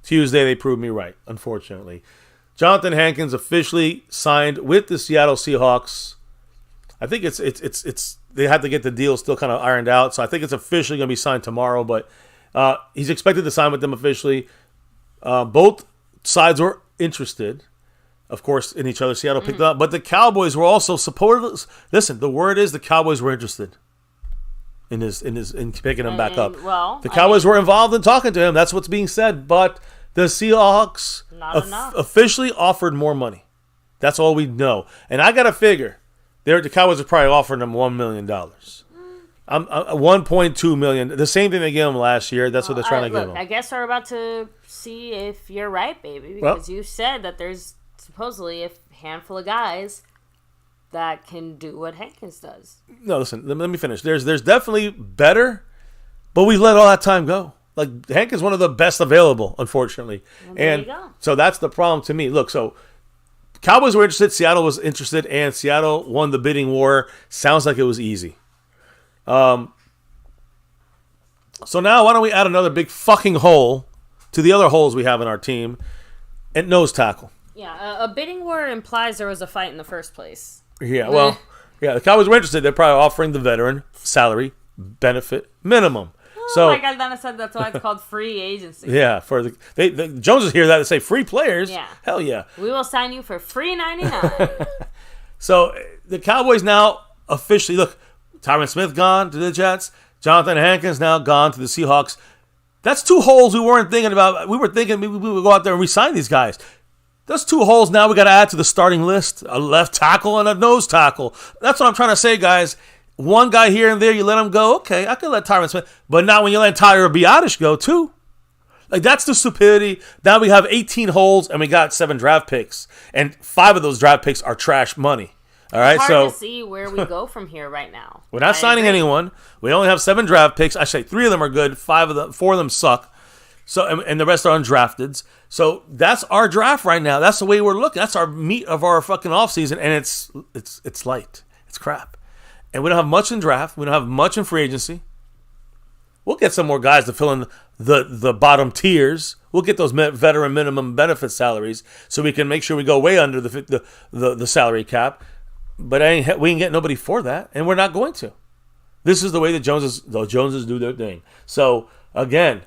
Tuesday, they proved me right, unfortunately. Jonathan Hankins officially signed with the Seattle Seahawks. I think it's they have to get the deal still kind of ironed out, so I think it's officially going to be signed tomorrow, but he's expected to sign with them officially. Both sides were interested, of course, in each other. Seattle picked up, but the Cowboys were also supportive. Listen, the word is the Cowboys were interested in picking him back up. Well, the Cowboys were involved in talking to him. That's what's being said, but the Seahawks officially offered more money. That's all we know. And I got to figure, the Cowboys are probably offering him $1 million. $1.2 million. The same thing they gave him last year. That's what they're trying to give him. I guess we're about to see if you're right, baby, because you said that there's supposedly a handful of guys that can do what Hankins does. No, listen, let me finish. There's definitely better, but we let all that time go. Like, Hank is one of the best available, unfortunately. Well, there you go. So that's the problem to me. Look, so Cowboys were interested, Seattle was interested, and Seattle won the bidding war. Sounds like it was easy. So now why don't we add another big fucking hole to the other holes we have in our team at nose tackle. Yeah, a bidding war implies there was a fight in the first place. Yeah, well, the Cowboys were interested. They're probably offering the veteran salary benefit minimum. So like Aldana said, that's why it's called free agency. Yeah, for the Joneses hear that and say free players. Yeah, hell yeah, we will sign you for free $99. So the Cowboys now officially look. Tyron Smith gone to the Jets. Jonathan Hankins now gone to the Seahawks. That's two holes we weren't thinking about. We were thinking maybe we would go out there and re-sign these guys. Those two holes now we got to add to the starting list. A left tackle and a nose tackle. That's what I'm trying to say, guys. one guy here and there, you let him go. Okay, I can let Tyron Smith. But not when you let Tyler Biotish go, too. Like, that's the stupidity. Now we have 18 holes, and we got 7 draft picks. And 5 of those draft picks are trash money. All right, it's hard to see where we go from here right now. We're not signing anyone. We only have 7 draft picks. I say 3 of them are good. 4 of them suck. So, and the rest are undrafted. So that's our draft right now. That's the way we're looking. That's our meat of our fucking offseason, and it's light. It's crap. And we don't have much in draft. We don't have much in free agency. We'll get some more guys to fill in the bottom tiers. We'll get those veteran minimum benefit salaries so we can make sure we go way under the salary cap. But we ain't get nobody for that, and we're not going to. This is the way the Joneses do their thing. So, again,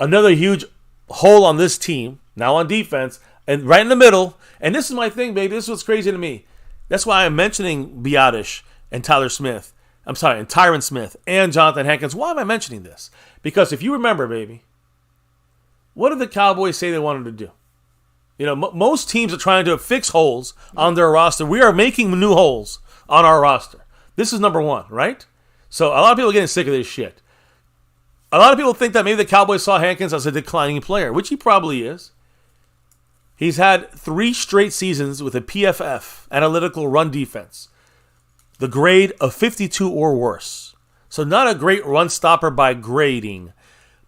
another huge hole on this team, now on defense, and right in the middle. And this is my thing, baby. This is what's crazy to me. That's why I'm mentioning Biotish and Tyron Smith and Jonathan Hankins. Why am I mentioning this? Because if you remember, baby, what did the Cowboys say they wanted to do? You know, most teams are trying to fix holes on their roster. We are making new holes on our roster. This is number 1, right? So a lot of people are getting sick of this shit. A lot of people think that maybe the Cowboys saw Hankins as a declining player, which he probably is. He's had 3 straight seasons with a PFF, analytical run defense, the grade of 52 or worse. So not a great run stopper by grading.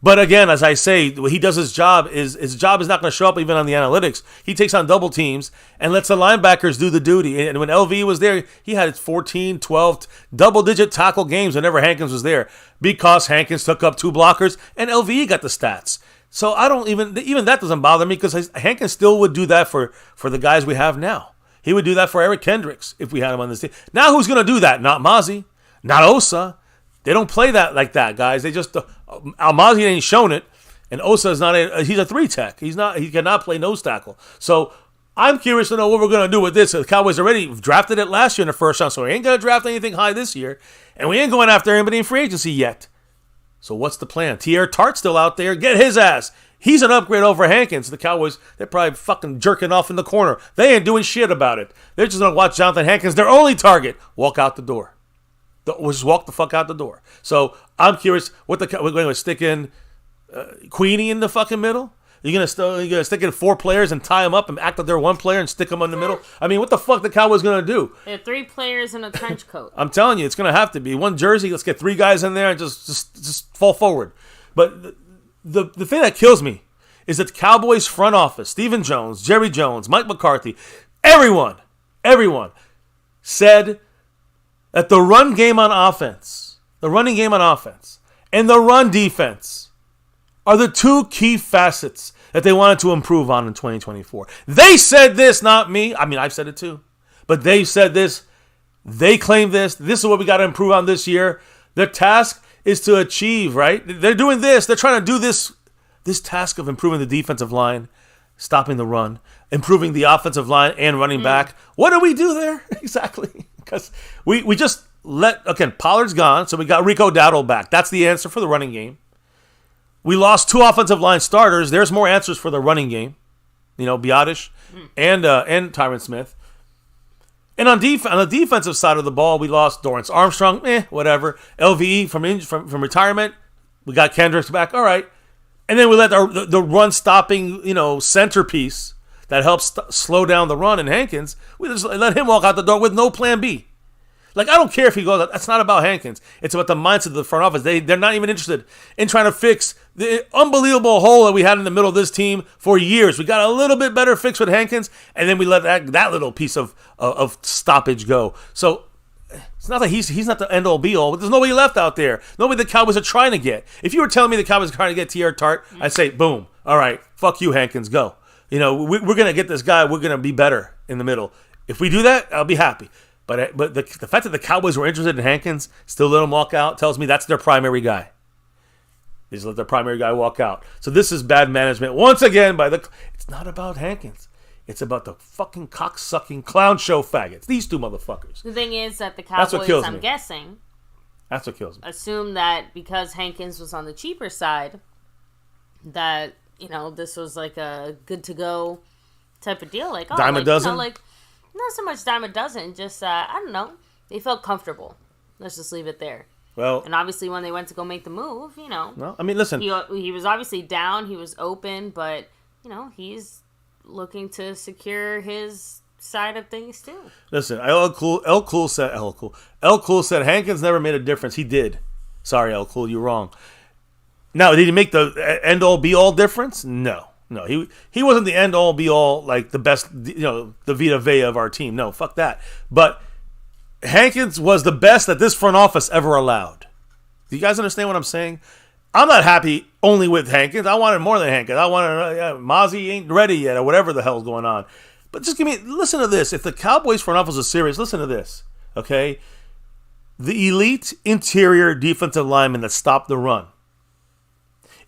But again, as I say, he does his job is not going to show up even on the analytics. He takes on double teams and lets the linebackers do the duty. And when LV was there, he had 14, 12, double-digit tackle games whenever Hankins was there because Hankins took up 2 blockers and LV got the stats. So I don't even that doesn't bother me because Hankins still would do that for the guys we have now. He would do that for Eric Kendricks if we had him on this team. Now who's going to do that? Not Mozzie, not Osa. They don't play that like that, guys. They just Almazi ain't shown it, and Osa is not. He's a 3-tech. He cannot play nose tackle. So I'm curious to know what we're going to do with this. The Cowboys already drafted it last year in the first round, so we ain't going to draft anything high this year, and we ain't going after anybody in free agency yet. So what's the plan? T.R. Tart's still out there. Get his ass. He's an upgrade over Hankins. The Cowboys, they're probably fucking jerking off in the corner. They ain't doing shit about it. They're just going to watch Jonathan Hankins, their only target, walk out the door. We'll just walk the fuck out the door. So I'm curious we're going to stick in Queenie in the fucking middle. You're gonna stick in 4 players and tie them up and act like they're 1 player and stick them in the middle. I mean, what the fuck the Cowboys gonna do? There are 3 players in a trench coat. I'm telling you, it's gonna have to be 1 jersey. Let's get 3 guys in there and just fall forward. But the thing that kills me is that the Cowboys front office, Stephen Jones, Jerry Jones, Mike McCarthy, everyone said that the running game on offense, and the run defense are the 2 key facets that they wanted to improve on in 2024. They said this, not me. I mean, I've said it too. But they said this. They claim this. This is what we got to improve on this year. Their task is to achieve, right? They're doing this. They're trying to do this task of improving the defensive line, stopping the run, improving the offensive line and running back. What do we do there? Exactly. Because we just Pollard's gone, so we got Rico Dowdle back. That's the answer for the running game. We lost 2 offensive line starters. There's more answers for the running game. You know, Biotish and Tyron Smith. And on the defensive side of the ball, we lost Dorrance Armstrong, whatever. LVE from retirement. We got Kendricks back, all right. And then we let the run-stopping, centerpiece that helps slow down the run in Hankins, we just let him walk out the door with no plan B. Like, I don't care if he goes. That's not about Hankins. It's about the mindset of the front office. They're not even interested in trying to fix the unbelievable hole that we had in the middle of this team for years. We got a little bit better fix with Hankins, and then we let that little piece of stoppage go. So it's not that he's not the end-all be-all, but there's nobody left out there. Nobody the Cowboys are trying to get. If you were telling me the Cowboys are trying to get T.R. Tart, I'd say, boom, all right, fuck you, Hankins, go. We're going to get this guy. We're going to be better in the middle. If we do that, I'll be happy. But the fact that the Cowboys were interested in Hankins, still let him walk out, tells me that's their primary guy. They just let their primary guy walk out. So this is bad management once again it's not about Hankins. It's about the fucking cocksucking clown show faggots. These 2 motherfuckers. The thing is that the Cowboys, I'm guessing, that's what kills me. Assume that because Hankins was on the cheaper side, that this was like a good to go type of deal. Like, dime a dozen. Not so much dime a dozen, just, I don't know. They felt comfortable. Let's just leave it there. Well, and obviously when they went to go make the move, well, I mean, listen, he was obviously down. He was open, but he's looking to secure his side of things too. Listen, L Cool said Hankins never made a difference. He did. Sorry, L Cool, you're wrong. Now, did he make the end all be all difference? No, he wasn't the end all be all, like the best, the Vita Vea of our team. No, fuck that. But Hankins was the best that this front office ever allowed. Do you guys understand what I'm saying? I'm not happy only with Hankins. I wanted more than Hankins. I wanted Mozzie ain't ready yet, or whatever the hell's going on. But just listen to this. If the Cowboys front office is serious, listen to this, okay? The elite interior defensive lineman that stopped the run.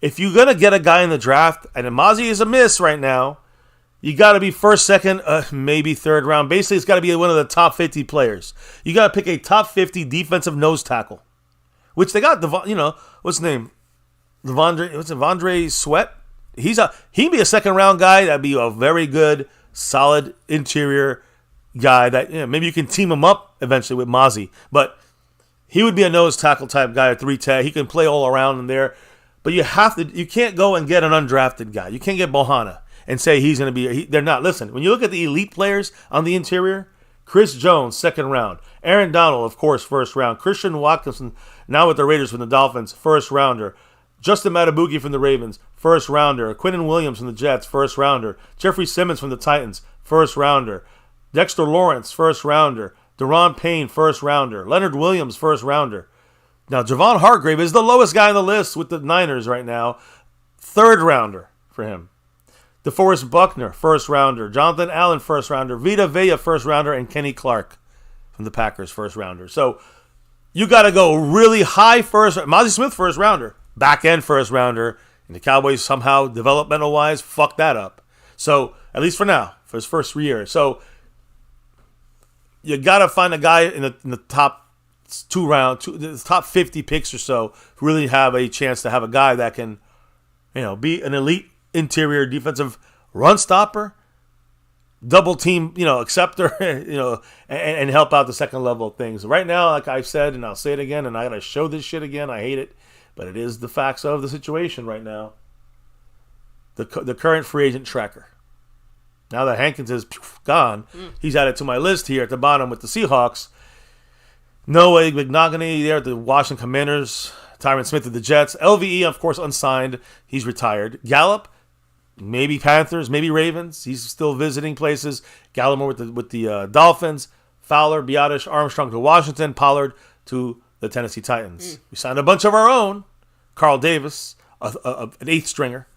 If you're going to get a guy in the draft, and Mozzie is a miss right now, you got to be first, second, maybe third round. Basically, it's got to be one of the top 50 players. You got to pick a top 50 defensive nose tackle, which they got, what's his name? Devondre Sweat? He'd be a second round guy. That'd be a very good, solid interior guy that maybe you can team him up eventually with Mozzie. But he would be a nose tackle type guy, a 3-tag. He can play all around in there. But you can't go and get an undrafted guy. You can't get Bohanna and say he's going to be. They're not. Listen, when you look at the elite players on the interior, Chris Jones, second round. Aaron Donald, of course, first round. Christian Watkinson, now with the Raiders from the Dolphins, first rounder. Justin Matabuki from the Ravens, first rounder. Quinnen Williams from the Jets, first rounder. Jeffrey Simmons from the Titans, first rounder. Dexter Lawrence, first rounder. Deron Payne, first rounder. Leonard Williams, first rounder. Now, Javon Hargrave is the lowest guy on the list with the Niners right now. Third rounder for him. DeForest Buckner, first rounder. Jonathan Allen, first rounder. Vita Vea, first rounder. And Kenny Clark from the Packers, first rounder. So you got to go really high first. Mozzie Smith, first rounder. Back end first rounder. And the Cowboys somehow, developmental-wise, fucked that up. So, at least for now, for his first 3 years. So you got to find a guy in the top the top 50 picks or so, really have a chance to have a guy that can, be an elite interior defensive run stopper, double team, acceptor, and help out the second level of things. Right now, like I said, and I'll say it again, and I gotta show this shit again. I hate it, but it is the facts of the situation right now. The current free agent tracker. Now that Hankins is gone, he's added to my list here at the bottom with the Seahawks. Noah McNogany there at the Washington Commanders. Tyron Smith of the Jets. LVE, of course, unsigned. He's retired. Gallup, maybe Panthers, maybe Ravens. He's still visiting places. Gallimore with the Dolphins. Fowler, Biotish, Armstrong to Washington. Pollard to the Tennessee Titans. We signed a bunch of our own. Carl Davis, an eighth stringer.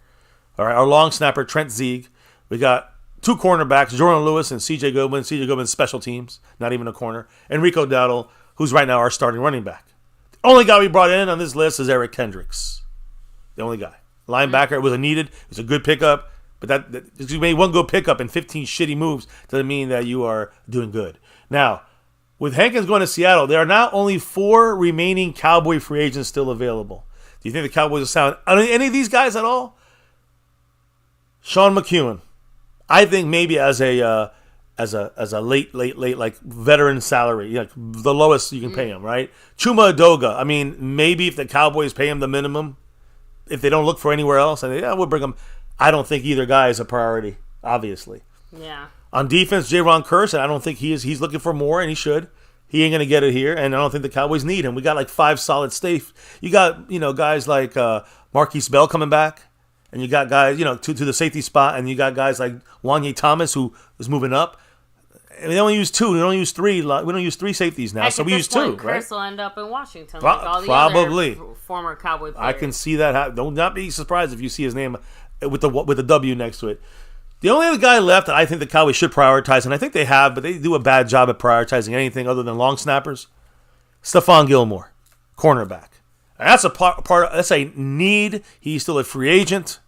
All right, our long snapper, Trent Zieg. We got two cornerbacks, Jordan Lewis and C.J. Goodwin. C.J. Goodwin's special teams, not even a corner. Enrico Dowdle, who's right now our starting running back. The only guy we brought in on this list is Eric Kendricks. The only guy. Linebacker, it was a good pickup, but that you made one good pickup and 15 shitty moves doesn't mean that you are doing good. Now, with Hankins going to Seattle, there are now only 4 remaining Cowboy free agents still available. Do you think the Cowboys will sound any of these guys at all? Sean McEwen, I think maybe as a late like veteran salary, the lowest you can pay him, right? Chuma Edoga, I mean, maybe if the Cowboys pay him the minimum, if they don't look for anywhere else, and we'll bring him. I don't think either guy is a priority, obviously. Yeah. On defense, Jaron Curse, I don't think he is. He's looking for more, and he should. He ain't gonna get it here, and I don't think the Cowboys need him. We got like 5 solid staff. You got guys like Marquise Bell coming back. And you got guys, to the safety spot, and you got guys like Wanye Thomas, who is moving up. And they only use 2. We don't use 3. We don't use 3 safeties now, so we use 2, right? Chris will end up in Washington, like all the probably other former Cowboy players. I can see that happen. Don't not be surprised if you see his name with the W next to it. The only other guy left that I think the Cowboys should prioritize, and I think they have, but they do a bad job at prioritizing anything other than long snappers. Stephon Gilmore, cornerback. And that's that's a need. He's still a free agent.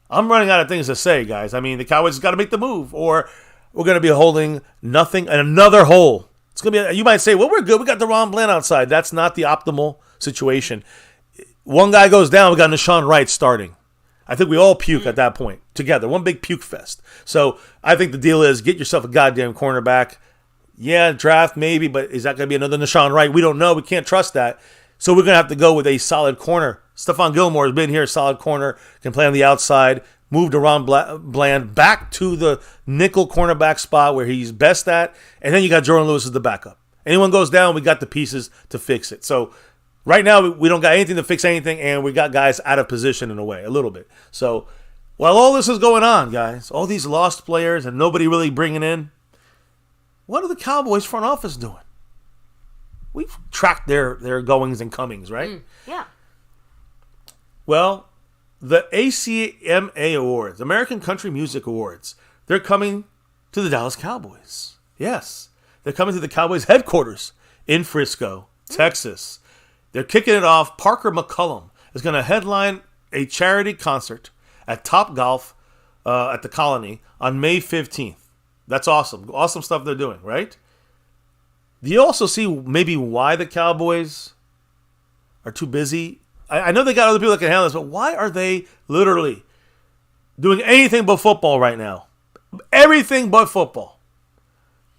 I'm running out of things to say, guys. I mean, the Cowboys got to make the move, or we're going to be holding nothing and another hole. It's going to be. You might say, "Well, we're good. We got Deron Bland outside." That's not the optimal situation. One guy goes down. We got Nashawn Wright starting. I think we all puke at that point together. One big puke fest. So I think the deal is get yourself a goddamn cornerback. Yeah, draft maybe, but is that going to be another Deshaun Wright? We don't know. We can't trust that. So we're going to have to go with a solid corner. Stephon Gilmore has been here, solid corner, can play on the outside, moved around Bland back to the nickel cornerback spot where he's best at, and then you got Jordan Lewis as the backup. Anyone goes down, we got the pieces to fix it. So right now, we don't got anything to fix anything, and we got guys out of position in a way, a little bit. So while all this is going on, guys, all these lost players and nobody really bringing in, what are the Cowboys front office doing? We've tracked their goings and comings, right? Yeah. Well, the ACMA Awards, American Country Music Awards, they're coming to the Dallas Cowboys. Yes. They're coming to the Cowboys headquarters in Frisco, Texas. They're kicking it off. Parker McCullum is going to headline a charity concert at Top Golf at the Colony on May 15th. That's awesome. Awesome stuff they're doing, right? Do you also see maybe why the Cowboys are too busy? I know they got other people that can handle this, but why are they literally doing anything but football right now? Everything but football.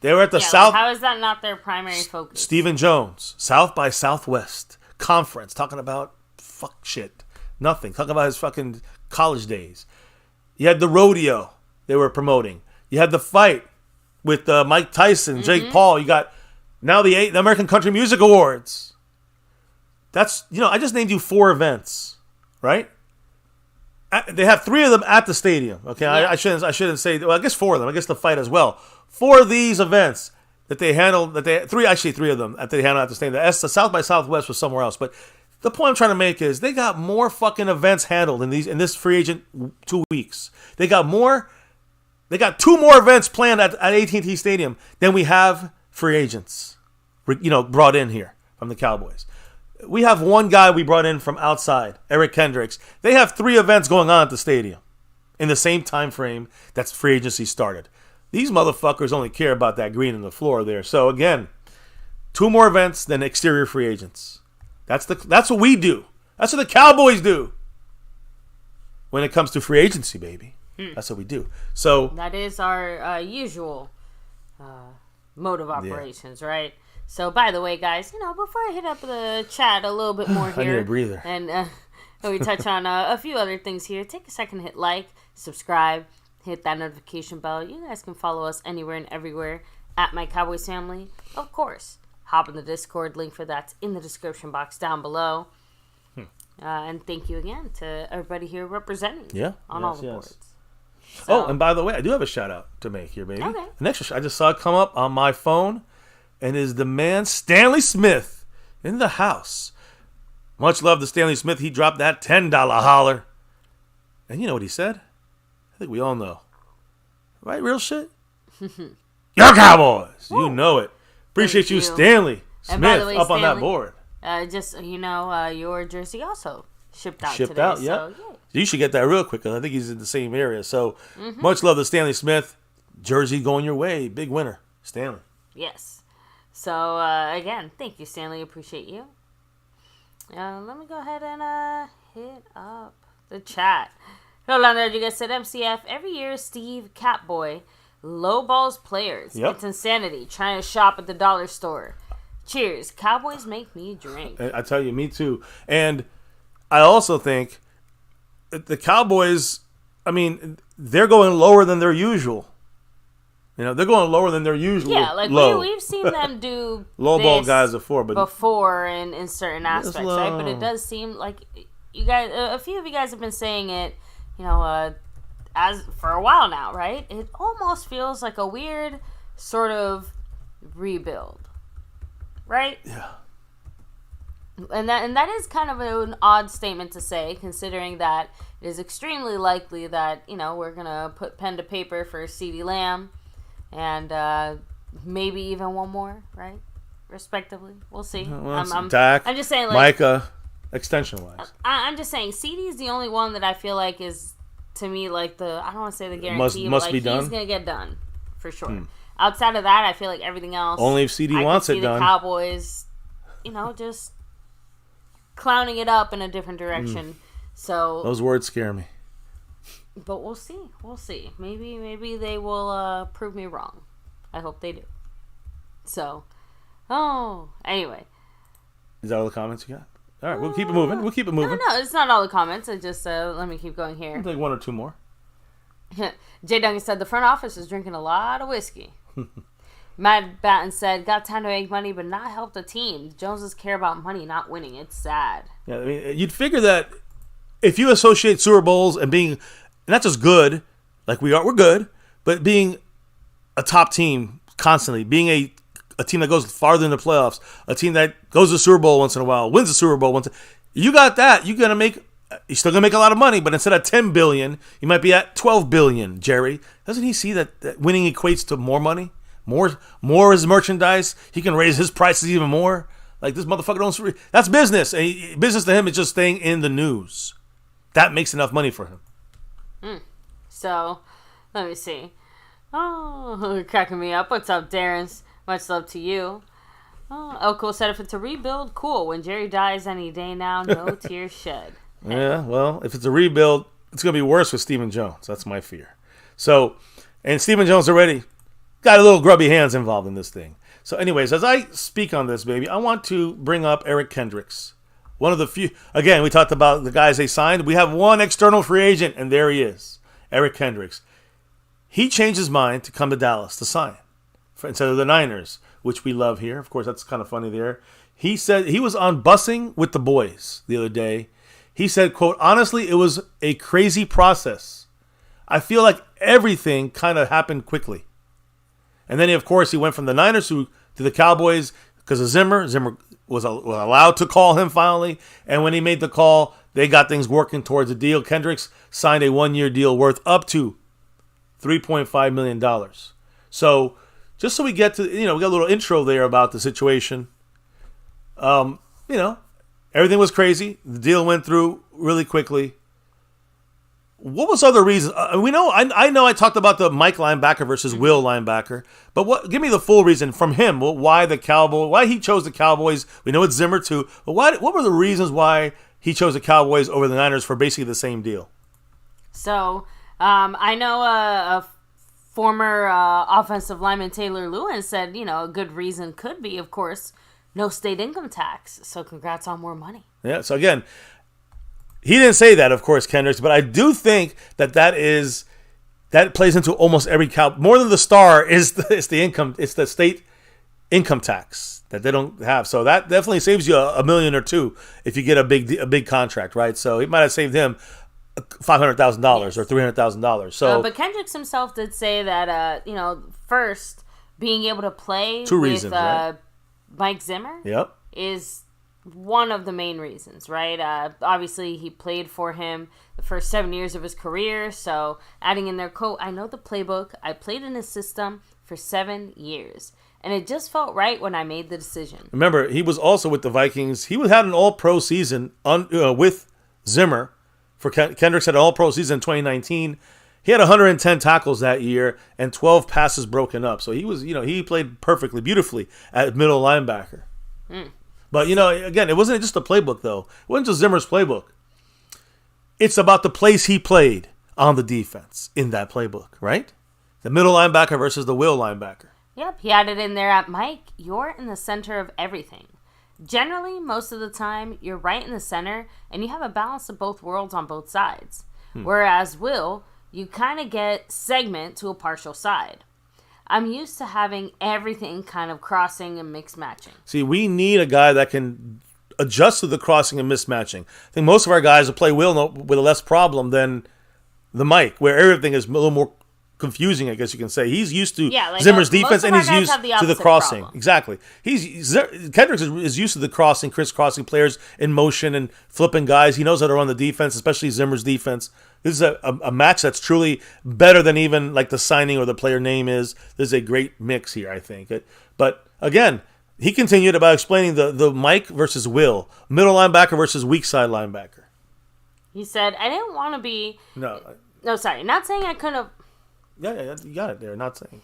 They were at the South. How is that not their primary focus? Stephen Jones, South by Southwest conference, talking about fuck shit. Nothing. Talking about his fucking college days. You had the rodeo they were promoting. You had the fight with Mike Tyson, Jake Paul. You got now the American Country Music Awards. That's, I just named you 4 events, right? They have 3 of them at the stadium. Okay, yeah. I shouldn't say. Well, I guess 4 of them. I guess the fight as well. 4 of these events that they handled. Three of them that they handled at the stadium. The South by Southwest was somewhere else. But the point I'm trying to make is they got more fucking events handled in this free agent 2 weeks. They got 2 more events planned at AT&T Stadium than we have free agents, brought in here from the Cowboys. We have 1 guy we brought in from outside, Eric Kendricks. They have 3 events going on at the stadium in the same time frame that's free agency started. These motherfuckers only care about that green on the floor there. So again, 2 more events than exterior free agents. That's what we do. That's what the Cowboys do when it comes to free agency, baby. That's what we do. So that is our usual mode of operations, right? So, by the way, guys, before I hit up the chat a little bit more here, I need a breather, and we touch on a few other things here. Take a second to hit like, subscribe, hit that notification bell. You guys can follow us anywhere and everywhere at MyCowboysFamily. Of course, hop in the Discord. Link for that's in the description box down below. And thank you again to everybody here representing on all the boards. So, and by the way, I do have a shout out to make here, baby. Okay. An extra I just saw it come up on my phone, and is the man Stanley Smith in the house. Much love to Stanley Smith. He dropped that $10 holler. And you know what he said? I think we all know. Right, real shit? Your Cowboys! Woo. You know it. Appreciate you, Stanley Smith, way, up Stanley, on that board. Your jersey also shipped out Shipped today. out, yeah. So, yeah. You should get that real quick, because I think he's in the same area. So, much love to Stanley Smith. Jersey going your way. Big winner. Stanley. Yes. So, again, thank you, Stanley. Appreciate you. Let me go ahead and hit up the chat. Hold on there, you guys said MCF. Every year, Steve Catboy lowballs players. Yep. It's insanity. Trying to shop at the dollar store. Cheers. Cowboys make me drink. I tell you, me too. And I also think the Cowboys, they're going lower than their usual. They're going lower than their usual. Yeah, like we've seen them do low ball guys before in certain aspects, right? But it does seem like you guys, a few of you guys have been saying it, as for a while now, right? It almost feels like a weird sort of rebuild, right? Yeah. And that is kind of an odd statement to say, considering that it is extremely likely that we're gonna put pen to paper for CeeDee Lamb. And maybe even 1 more, right? Respectively. We'll see. I'm just saying, like, Micah, extension-wise. I'm just saying, CD is the only one that I feel like is, to me, like I don't want to say the guarantee, must but be he's done. going to get done, for sure. Outside of that, I feel like everything else. Only if CD wants it done. The Cowboys, just clowning it up in a different direction. So those words scare me. But we'll see. We'll see. Maybe they will prove me wrong. I hope they do. So, anyway. Is that all the comments you got? All right, we'll keep it moving. No, it's not all the comments. I just, let me keep going here. Like one or two more. Jay Duncan said, the front office is drinking a lot of whiskey. Matt Batten said, got time to make money, but not help the team. The Joneses care about money, not winning. It's sad. Yeah, I mean, you'd figure that if you associate Super Bowls and being not just good, like we're good, but being a top team constantly, being a team that goes farther in the playoffs, a team that goes to the Super Bowl once in a while, wins the Super Bowl once. You got that. You're still gonna make a lot of money, but instead of $10 billion, you might be at $12 billion. Jerry, doesn't he see that winning equates to more money, more is merchandise? He can raise his prices even more. Like this motherfucker don't. That's business. And business to him is just staying in the news. That makes enough money for him. So, let me see. Oh, cracking me up. What's up, Darren? Much love to you. Oh, cool. Said if it's a rebuild, cool. When Jerry dies any day now, no tears shed. Yeah, well, if it's a rebuild, it's going to be worse with Stephen Jones. That's my fear. So, and Stephen Jones already got a little grubby hands involved in this thing. So anyways, as I speak on this, baby, I want to bring up Eric Kendricks. One of the few, again, we talked about the guys they signed. We have one external free agent, and there he is, Eric Kendricks. He changed his mind to come to Dallas to sign instead of the Niners, which we love here. Of course, that's kind of funny there. He said he was on Bussing with the Boys the other day. He said, quote, honestly, it was a crazy process. I feel like everything kind of happened quickly. And then, of course, he went from the Niners to the Cowboys because of Zimmer. Zimmer was allowed to call him finally. And when he made the call, they got things working towards a deal. Kendricks signed a one-year deal worth up to $3.5 million. So just so we get to, we got a little intro there about the situation. Everything was crazy. The deal went through really quickly. What was other reasons? I know I talked about the Mike linebacker versus Will linebacker, but give me the full reason from him. Why he chose the Cowboys? We know it's Zimmer too, but what were the reasons why he chose the Cowboys over the Niners for basically the same deal? So, I know a former offensive lineman, Taylor Lewin, said, a good reason could be, of course, no state income tax. So congrats on more money. Yeah, so again, he didn't say that, of course, Kendricks, but I do think that plays into almost every more than the star is the state income tax that they don't have. So that definitely saves you $1 million or $2 million if you get a big contract, right? So it might have saved him $500,000 or $300,000. So, but Kendricks himself did say that first being able to play two reasons, with right? Mike Zimmer, yep, is one of the main reasons, right? Obviously, he played for him the first 7 years of his career. So adding in there, quote, I know the playbook. I played in his system for 7 years. And it just felt right when I made the decision. Remember, he was also with the Vikings. He had an all-pro season with Zimmer. For Kendricks had an all-pro season in 2019. He had 110 tackles that year and 12 passes broken up. So he was, he played perfectly, beautifully at middle linebacker. But, again, it wasn't just the playbook, though. It wasn't just Zimmer's playbook. It's about the place he played on the defense in that playbook, right? The middle linebacker versus the will linebacker. Yep, he added in there at Mike, you're in the center of everything. Generally, most of the time, you're right in the center, and you have a balance of both worlds on both sides. Whereas Will, you kind of get segment to a partial side. I'm used to having everything kind of crossing and mixed matching. See, we need a guy that can adjust to the crossing and mismatching. I think most of our guys will play Will with less problem than the Mike, where everything is a little more confusing, I guess you can say. He's used to Zimmer's defense, and he's used to the crossing. Problem. Exactly. Kendricks is used to the crossing, crisscrossing players in motion and flipping guys. He knows how to run the defense, especially Zimmer's defense. This is a match that's truly better than even like the signing or the player name is. This is a great mix here, I think. But again, he continued about explaining the Mike versus Will, middle linebacker versus weak side linebacker. He said, I didn't want to be... No, sorry. Not saying I couldn't have... Yeah, you got it there. Not saying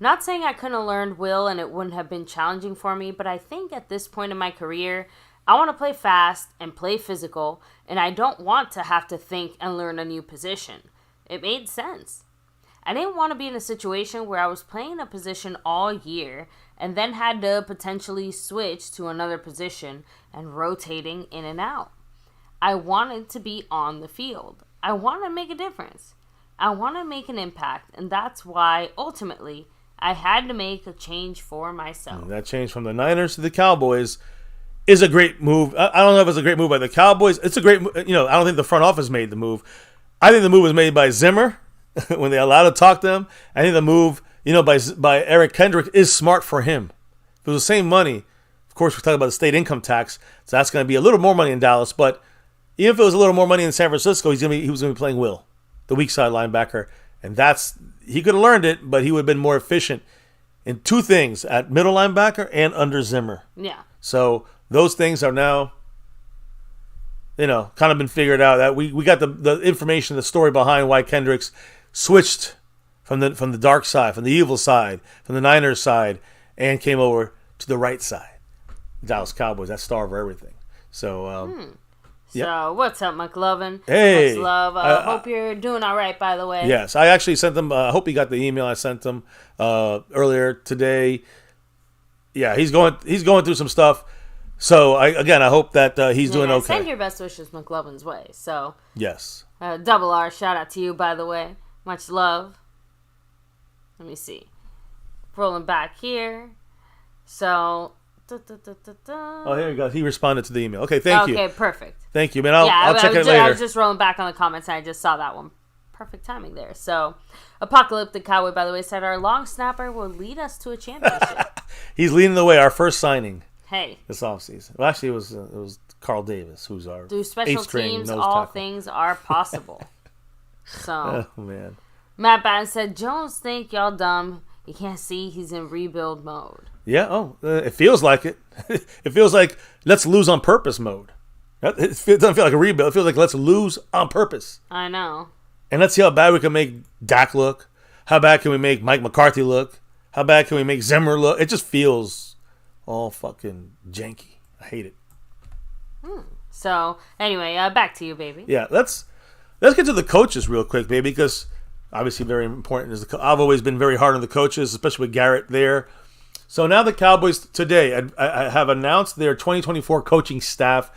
I couldn't have learned Will and it wouldn't have been challenging for me, but I think at this point in my career, I want to play fast and play physical, and I don't want to have to think and learn a new position. It made sense. I didn't want to be in a situation where I was playing a position all year and then had to potentially switch to another position and rotating in and out. I wanted to be on the field. I want to make a difference. I want to make an impact, and that's why, ultimately, I had to make a change for myself. And that change from the Niners to the Cowboys is a great move. I don't know if it's a great move by the Cowboys. It's a great, I don't think the front office made the move. I think the move was made by Zimmer when they allowed to talk to him. I think the move, by Eric Kendricks is smart for him. If it was the same money, of course, we're talking about the state income tax, so that's going to be a little more money in Dallas. But even if it was a little more money in San Francisco, he was going to be playing Will, the weak side linebacker, and he could have learned it, but he would have been more efficient in two things, at middle linebacker and under Zimmer. Yeah. So those things are now, kind of been figured out. That we got the information, the story behind why Kendricks switched from the dark side, from the evil side, from the Niners side, and came over to the right side. Dallas Cowboys, that star over everything. So, So, what's up, McLovin? Hey. Much love. Hope you're doing all right, by the way. Yes, I actually sent them. I hope you got the email I sent them earlier today. Yeah, he's going through some stuff. So, I hope that he's doing okay. Send your best wishes McLovin's way. So, yes. Double R, shout out to you, by the way. Much love. Let me see. Rolling back here. So, Oh, here you go. He responded to the email. Okay, thank you. Okay, perfect. Thank you, man. I'll check it later. I was just rolling back on the comments, and I just saw that one. Perfect timing there. So, Apocalyptic Cowboy, by the way, said our long snapper will lead us to a championship. He's leading the way. Our first signing. Hey. This offseason. Well, actually, it was Carl Davis, who's our through special teams, all things are possible. So, oh man. Matt Batten said, Jones think y'all dumb. You can't see he's in rebuild mode. Yeah. Oh, it feels like it. It feels like let's lose on purpose mode. It doesn't feel like a rebuild. It feels like let's lose on purpose. I know. And let's see how bad we can make Dak look. How bad can we make Mike McCarthy look? How bad can we make Zimmer look? It just feels all fucking janky. I hate it. So, anyway, back to you, baby. Yeah, let's get to the coaches real quick, baby, because obviously very important. I've always been very hard on the coaches, especially with Garrett there. So now the Cowboys today I have announced their 2024 coaching staff,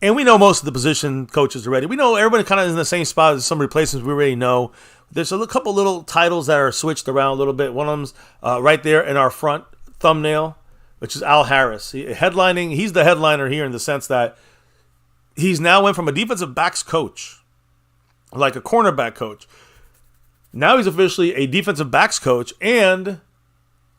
and we know most of the position coaches already. We know everybody kind of is in the same spot as some replacements we already know. There's a couple little titles that are switched around a little bit. One of them's right there in our front thumbnail, which is Al Harris. He's the headliner here in the sense that he's now went from a defensive backs coach, like a cornerback coach. Now he's officially a defensive backs coach and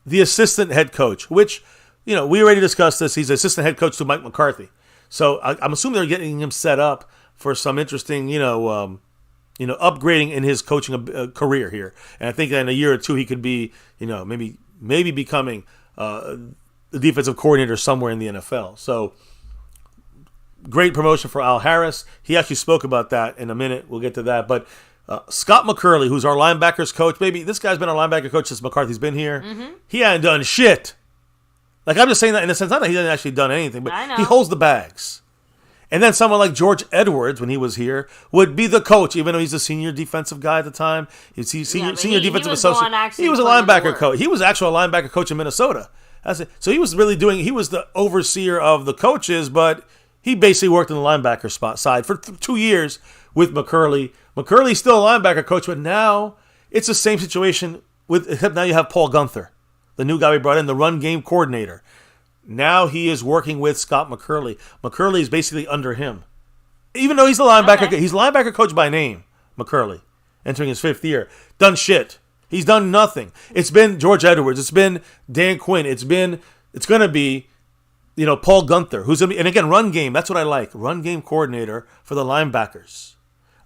the assistant head coach, which, we already discussed this. He's assistant head coach to Mike McCarthy. So I'm assuming they're getting him set up for some interesting, upgrading in his coaching career here. And I think in a year or two he could be, maybe becoming the defensive coordinator somewhere in the NFL. So great promotion for Al Harris. He actually spoke about that in a minute. We'll get to that. But Scott McCurley, who's our linebackers coach, baby, this guy's been our linebacker coach since McCarthy's been here. Mm-hmm. He hadn't done shit. Like, I'm just saying that in the sense, not that he hasn't actually done anything, but he holds the bags. And then someone like George Edwards, when he was here, would be the coach, even though he's a senior defensive guy at the time. He's senior defensive associate. He was a linebacker coach. He was actually a linebacker coach in Minnesota. So he was really he was the overseer of the coaches, but he basically worked in the linebacker side for 2 years with McCurley. McCurley's still a linebacker coach, but now it's the same situation except now you have Paul Gunther, the new guy we brought in, the run game coordinator. Now he is working with Scott McCurley. McCurley is basically under him. Even though he's a linebacker, he's a linebacker coach by name, McCurley, entering his 5th year. Done shit. He's done nothing. It's been George Edwards. It's been Dan Quinn. It's going to be, Paul Gunther, who's going to be, and again, run game. That's what I like. Run game coordinator for the linebackers.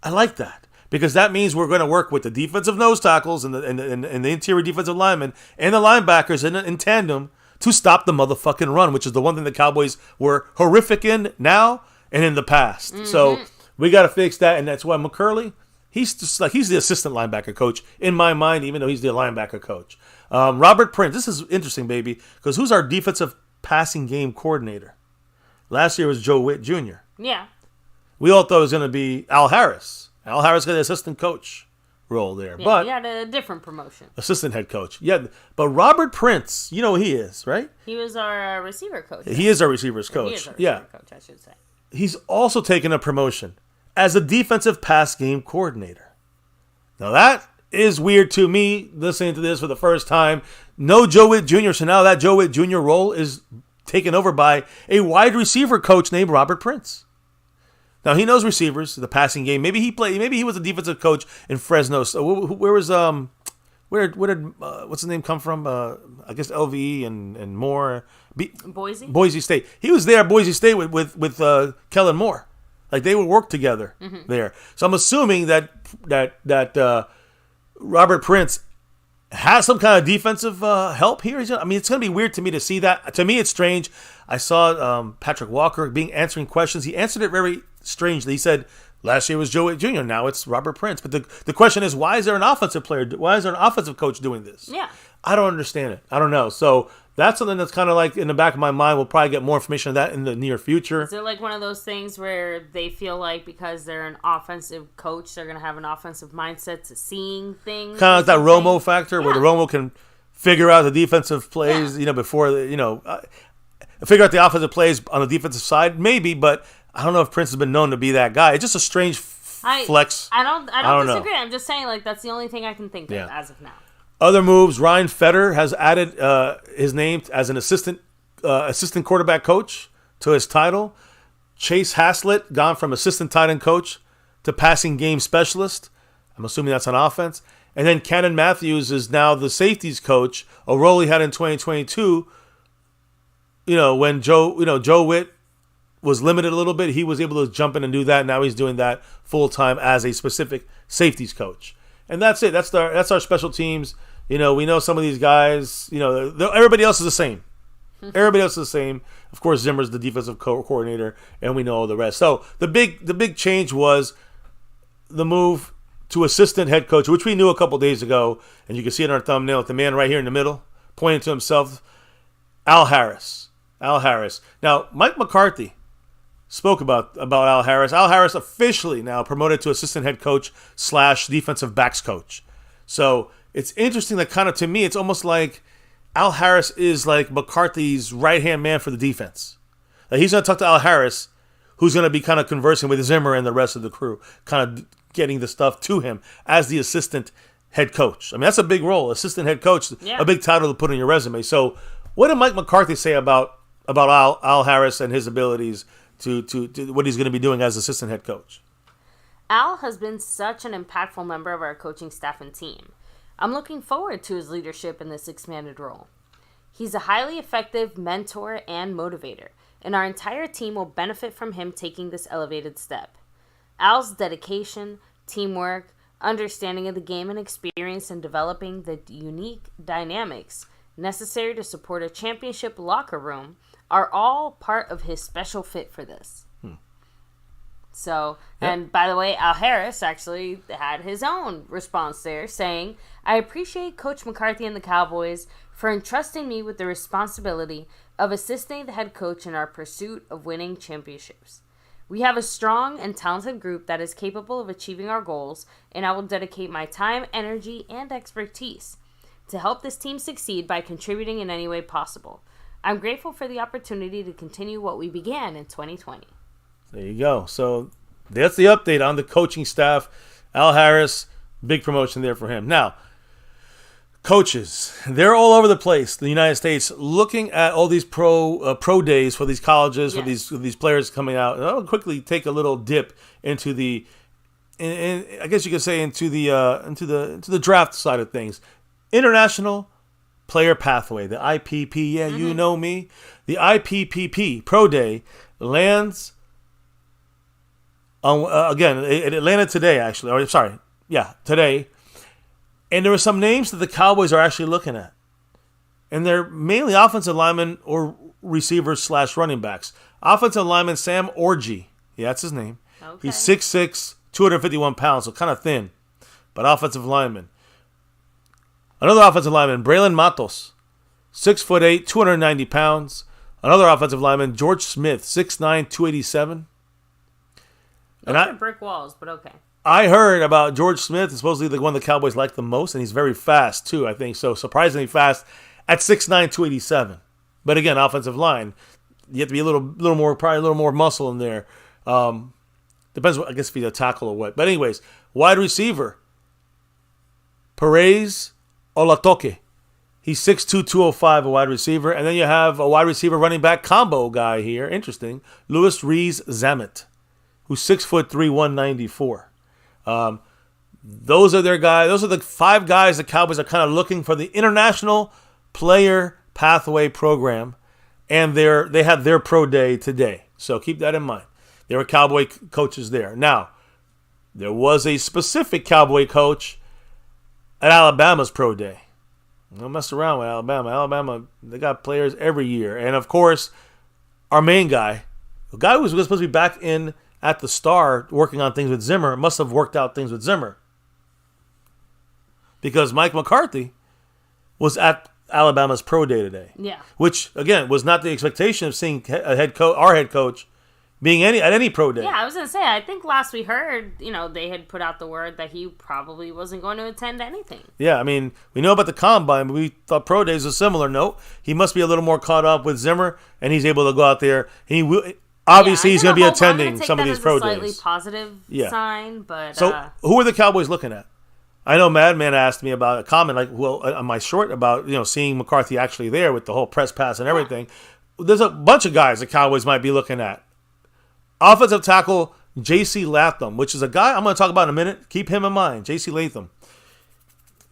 I like that because that means we're going to work with the defensive nose tackles and the interior defensive linemen and the linebackers in tandem to stop the motherfucking run, which is the one thing the Cowboys were horrific in now and in the past. Mm-hmm. So we got to fix that, and that's why McCurley, he's the assistant linebacker coach in my mind, even though he's the linebacker coach. Robert Prince, this is interesting, baby, because who's our defensive passing game coordinator? Last year was Joe Witt Jr. Yeah. We all thought it was going to be Al Harris. Al Harris got the assistant coach role there. Yeah, But he had a different promotion. Assistant head coach. Yeah, but Robert Prince, you know who he is, right? He was our receiver coach. He is our receivers coach. He is our receiver coach, I should say. He's also taken a promotion as a defensive pass game coordinator. Now that is weird to me, listening to this for the first time. No Joe Witt Jr., so now that Joe Witt Jr. role is taken over by a wide receiver coach named Robert Prince. Now he knows receivers, the passing game. Maybe he was a defensive coach in Fresno. So where did what's his name come from? I guess LVE and Moore. Boise State. He was there at Boise State with Kellen Moore. Like they would work together there. So I'm assuming that Robert Prince has some kind of defensive help here. I mean, it's going to be weird to me to see that. To me, it's strange. I saw Patrick Walker answering questions. He answered it very strangely. He said, last year was Joe Witt Jr., now it's Robert Prince. But the question is, why is there an offensive player? Why is there an offensive coach doing this? Yeah. I don't understand it. I don't know. So that's something that's kind of like in the back of my mind. We'll probably get more information on that in the near future. Is it like one of those things where they feel like because they're an offensive coach, they're going to have an offensive mindset to seeing things? Kind of like that Romo factor where the Romo can figure out the defensive plays, before, figure out the offensive plays on the defensive side, maybe, but I don't know if Prince has been known to be that guy. It's just a strange flex. I don't disagree. Know. I'm just saying, like, that's the only thing I can think of as of now. Other moves, Ryan Feder has added his name as an assistant quarterback coach to his title. Chase Haslett gone from assistant tight end coach to passing game specialist. I'm assuming that's on offense. And then Cannon Matthews is now the safeties coach, a role he had in 2022. When Joe Witt was limited a little bit, he was able to jump in and do that. Now he's doing that full time as a specific safeties coach. And that's it. That's our special teams. We know some of these guys. Everybody else is the same. Everybody else is the same. Of course, Zimmer's the defensive coordinator, and we know all the rest. So the big change was the move to assistant head coach, which we knew a couple days ago, and you can see it in our thumbnail. The man right here in the middle, pointing to himself, Al Harris. Al Harris. Now, Mike McCarthy spoke about Al Harris. Al Harris officially now promoted to assistant head coach / defensive backs coach. So it's interesting that kind of, to me, it's almost like Al Harris is like McCarthy's right-hand man for the defense. Like he's going to talk to Al Harris, who's going to be kind of conversing with Zimmer and the rest of the crew, kind of getting the stuff to him as the assistant head coach. I mean, that's a big role, assistant head coach, a big title to put on your resume. So what did Mike McCarthy say about Al Harris and his abilities to what he's going to be doing as assistant head coach? Al has been such an impactful member of our coaching staff and team. I'm looking forward to his leadership in this expanded role. He's a highly effective mentor and motivator, and our entire team will benefit from him taking this elevated step. Al's dedication, teamwork, understanding of the game, and experience in developing the unique dynamics necessary to support a championship locker room are all part of his special fit for this. So, and by the way, Al Harris actually had his own response there, saying, I appreciate Coach McCarthy and the Cowboys for entrusting me with the responsibility of assisting the head coach in our pursuit of winning championships. We have a strong and talented group that is capable of achieving our goals, and I will dedicate my time, energy, and expertise to help this team succeed by contributing in any way possible. I'm grateful for the opportunity to continue what we began in 2020. There you go. So that's the update on the coaching staff. Al Harris, big promotion there for him. Now, coaches, they're all over the place, the United States, looking at all these pro days for these colleges, for these players coming out. And I'll quickly take a little dip into I guess you could say into the draft side of things. International Player Pathway, the IPP. Yeah, you know me. The IPPP Pro Day lands again in Atlanta today, actually. Or sorry, today. And there are some names that the Cowboys are actually looking at, and they're mainly offensive linemen or receivers / running backs. Offensive lineman Sam Orji, that's his name. Okay. He's 6'6", 251 pounds, so kind of thin, but offensive lineman. Another offensive lineman, Braylon Matos, 6'8", 290 pounds. Another offensive lineman, George Smith, 6'9", 287. Those are brick walls, but okay. I heard about George Smith, supposedly the one the Cowboys like the most, and he's very fast too, I think. So surprisingly fast at 6'9", 287. But again, offensive line, you have to be probably a little more muscle in there. Depends, I guess, if he's a tackle or what. But anyways, wide receiver, Perez Olatoke. He's 6'2", 205, a wide receiver. And then you have a wide receiver running back combo guy here. Interesting. Louis Rees Zamet, who's 6'3", 194. Those are their guys. Those are the 5 guys the Cowboys are kind of looking for the International Player Pathway Program. And they had their pro day today. So keep that in mind. There were Cowboy coaches there. Now, there was a specific Cowboy coach at Alabama's pro day. Don't mess around with Alabama. Alabama, they got players every year. And, of course, our main guy, the guy who was supposed to be back in at the Star working on things with Zimmer, must have worked out things with Zimmer. Because Mike McCarthy was at Alabama's pro day today. Yeah. Which, again, was not the expectation of seeing our head coach being at any pro day. Yeah, I was going to say, I think last we heard, they had put out the word that he probably wasn't going to attend anything. Yeah, I mean, we know about the Combine, but we thought pro days was a similar note. He must be a little more caught up with Zimmer, and he's able to go out there. Obviously, he's going to be attending some of these pro days. I'm going to take that as a slightly positive sign, but... So, who are the Cowboys looking at? I know Madman asked me about a comment, on my short about, seeing McCarthy actually there with the whole press pass and everything. There's a bunch of guys the Cowboys might be looking at. Offensive tackle J.C. Latham, which is a guy I'm going to talk about in a minute. Keep him in mind, J.C. Latham.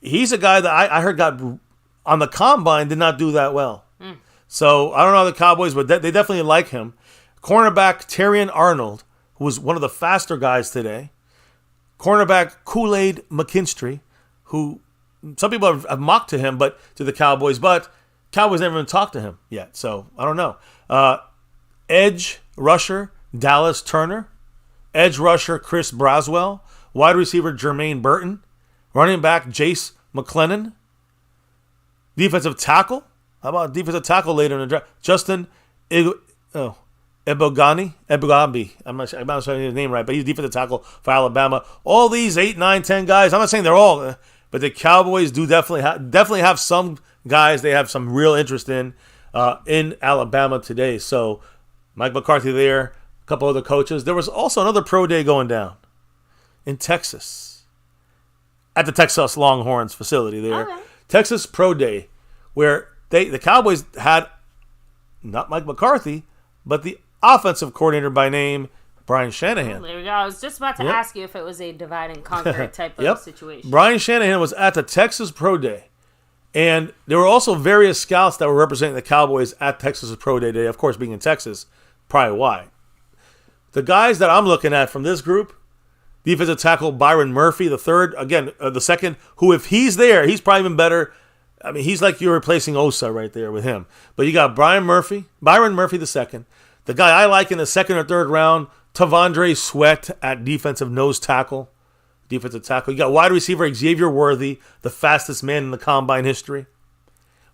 He's a guy that I heard got on the Combine did not do that well. So I don't know the Cowboys, but they definitely like him. Cornerback Terrion Arnold, who was one of the faster guys today. Cornerback Kool-Aid McKinstry, who some people have mocked to him, but to the Cowboys, but Cowboys never even talked to him yet. So I don't know. Edge rusher Dallas Turner, edge rusher Chris Braswell, wide receiver Jermaine Burton, running back Jace McLennan, defensive tackle. How about defensive tackle later in the draft? Justin Ebogami. I'm not saying his name right, but he's defensive tackle for Alabama. All these 8, 9, 10 guys. I'm not saying they're all, but the Cowboys do definitely have some guys they have some real interest in Alabama today. So Mike McCarthy there. A couple other coaches. There was also another pro day going down in Texas at the Texas Longhorns facility there. Okay. Texas Pro Day, where the Cowboys had not Mike McCarthy, but the offensive coordinator by name Brian Shanahan. There we go. I was just about to ask you if it was a divide and conquer type of situation. Brian Shanahan was at the Texas Pro Day, and there were also various scouts that were representing the Cowboys at Texas Pro Day today. Of course, being in Texas, probably why. The guys that I'm looking at from this group, defensive tackle Byron Murphy, the third, again, the second, who if he's there, he's probably even better. I mean, he's like you're replacing Osa right there with him. But you got Byron Murphy the second. The guy I like in the second or third round, Tavondre Sweat at defensive tackle. You got wide receiver Xavier Worthy, the fastest man in the Combine history.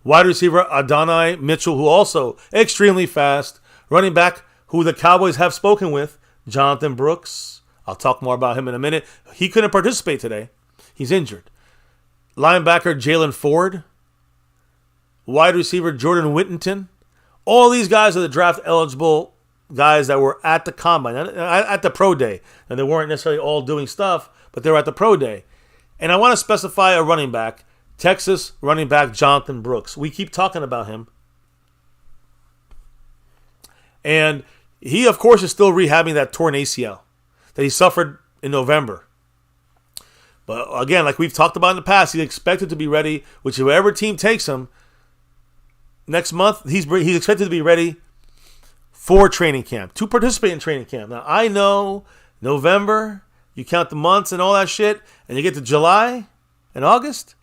Wide receiver Adonai Mitchell, who also extremely fast. Running back, who the Cowboys have spoken with, Jonathan Brooks. I'll talk more about him in a minute. He couldn't participate today. He's injured. Linebacker Jalen Ford. Wide receiver Jordan Whittington. All these guys are the draft-eligible guys that were at the Combine, at the Pro Day. And they weren't necessarily all doing stuff, but they were at the Pro Day. And I want to specify a running back, Texas running back Jonathan Brooks. We keep talking about him. And he, of course, is still rehabbing that torn ACL that he suffered in November. But again, like we've talked about in the past, he's expected to be ready, whichever team takes him next month. He's expected to be ready for training camp, to participate in training camp. Now, I know November, you count the months and all that shit, and you get to July and August.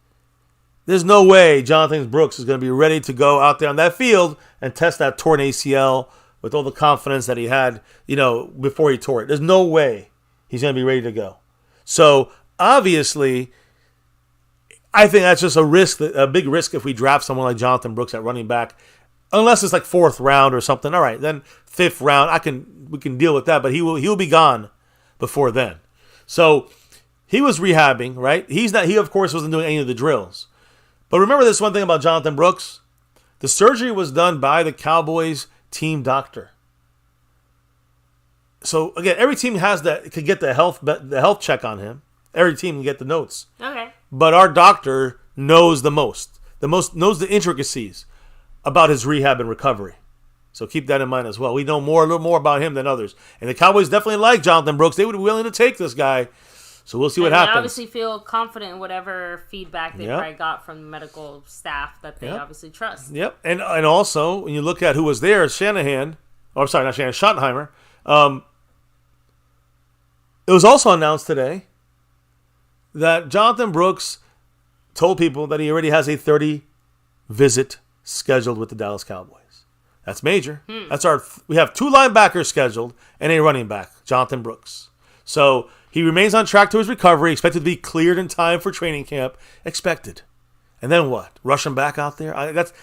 There's no way Jonathan Brooks is going to be ready to go out there on that field and test that torn ACL with all the confidence that he had, before he tore it. There's no way he's going to be ready to go. So, obviously, I think that's just a big risk if we draft someone like Jonathan Brooks at running back. Unless it's like 4th round or something. All right, then 5th round, we can deal with that, but he will be gone before then. So, he was rehabbing, right? He of course wasn't doing any of the drills. But remember this one thing about Jonathan Brooks. The surgery was done by the Cowboys team doctor. So again, every team could get the health check on him. Every team can get the notes. Okay. But our doctor knows knows the intricacies about his rehab and recovery. So keep that in mind as well. We know a little more about him than others. And the Cowboys definitely like Jonathan Brooks. They would be willing to take this guy. So we'll see what happens. They obviously feel confident in whatever feedback they probably got from the medical staff that they obviously trust. Yep. And also, when you look at who was there, Schottenheimer. It was also announced today that Jonathan Brooks told people that he already has a 30 visit scheduled with the Dallas Cowboys. That's major. We have 2 linebackers scheduled and a running back, Jonathan Brooks. So he remains on track to his recovery, expected to be cleared in time for training camp. Expected. And then what? Rush him back out there?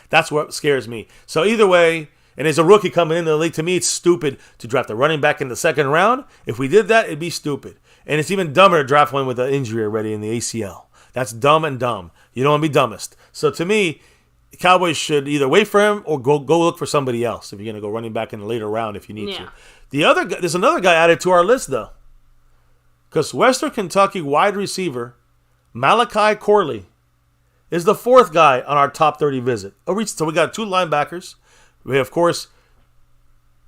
That's what scares me. So either way, and as a rookie coming into the league, to me, it's stupid to draft a running back in the second round. If we did that, it'd be stupid. And it's even dumber to draft one with an injury already in the ACL. That's dumb and dumb. You don't want to be dumbest. So to me, the Cowboys should either wait for him or go look for somebody else if you're going to go running back in the later round if you need to. There's another guy added to our list, though. Because Western Kentucky wide receiver Malachi Corley is the 4th guy on our top 30 visit. So we got 2 linebackers. We, of course,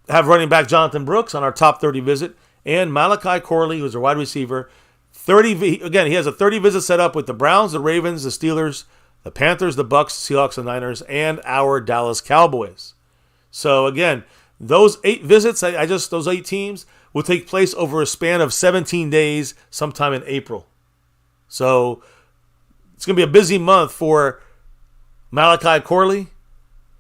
have running back Jonathan Brooks on our top 30 visit. And Malachi Corley, who's a wide receiver. He has a 30 visit set up with the Browns, the Ravens, the Steelers, the Panthers, the Bucks, Seahawks, the Niners, and our Dallas Cowboys. So, again, those 8 visits, those 8 teams, will take place over a span of 17 days sometime in April. So, it's going to be a busy month for Malachi Corley,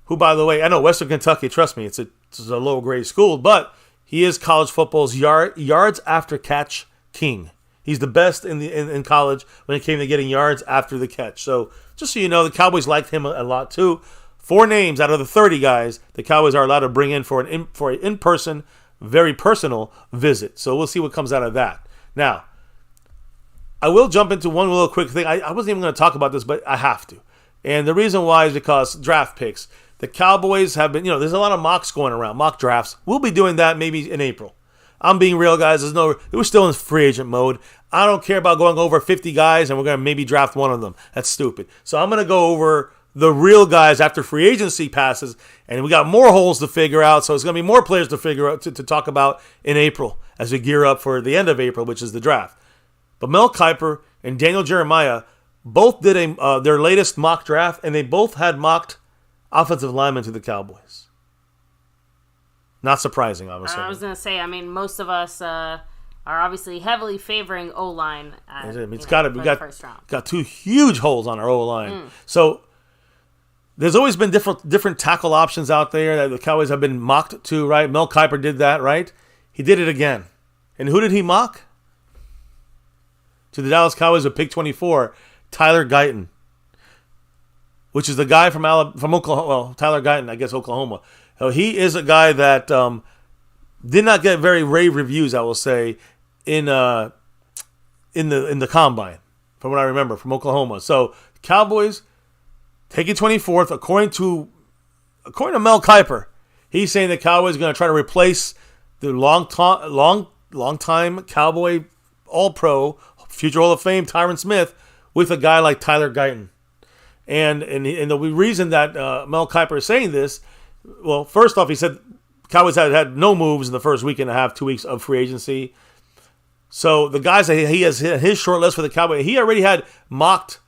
who, by the way, I know Western Kentucky, trust me, it's a low-grade school, but he is college football's yards after catch king. He's the best in college when it came to getting yards after the catch. So, just so you know, the Cowboys liked him a lot, too. 4 names out of the 30 guys the Cowboys are allowed to bring in for an in-person, very personal visit. So, we'll see what comes out of that. Now, I will jump into one little quick thing. I wasn't even going to talk about this, but I have to. And the reason why is because draft picks. The Cowboys have been, there's a lot of mocks going around, mock drafts. We'll be doing that maybe in April. I'm being real, guys. We're still in free agent mode. I don't care about going over 50 guys and we're going to maybe draft one of them. That's stupid. So I'm going to go over the real guys after free agency passes, and we got more holes to figure out. So it's going to be more players to figure out to talk about in April as we gear up for the end of April, which is the draft. But Mel Kiper and Daniel Jeremiah both did their latest mock draft, and they both had mocked offensive linemen to the Cowboys. Not surprising, obviously. I was going to say, most of us are obviously heavily favoring O-line. It's got to be. Got 2 huge holes on our O-line. So there's always been different tackle options out there that the Cowboys have been mocked to, right? Mel Kiper did that, right? He did it again. And who did he mock? To the Dallas Cowboys with pick 24, Tyler Guyton, which is the guy from Oklahoma. Well, Tyler Guyton, I guess Oklahoma. He is a guy that did not get very rave reviews, I will say, in the combine, from what I remember, from Oklahoma. So Cowboys taking 24th, according to Mel Kiper. He's saying the Cowboys are going to try to replace the long time Cowboy All-Pro, future Hall of Fame Tyron Smith with a guy like Tyler Guyton. And the reason that Mel Kiper is saying this, well, first off, he said Cowboys had no moves in the first week and a half, 2 weeks of free agency. So the guys that he has his short list for the Cowboys, he already had mocked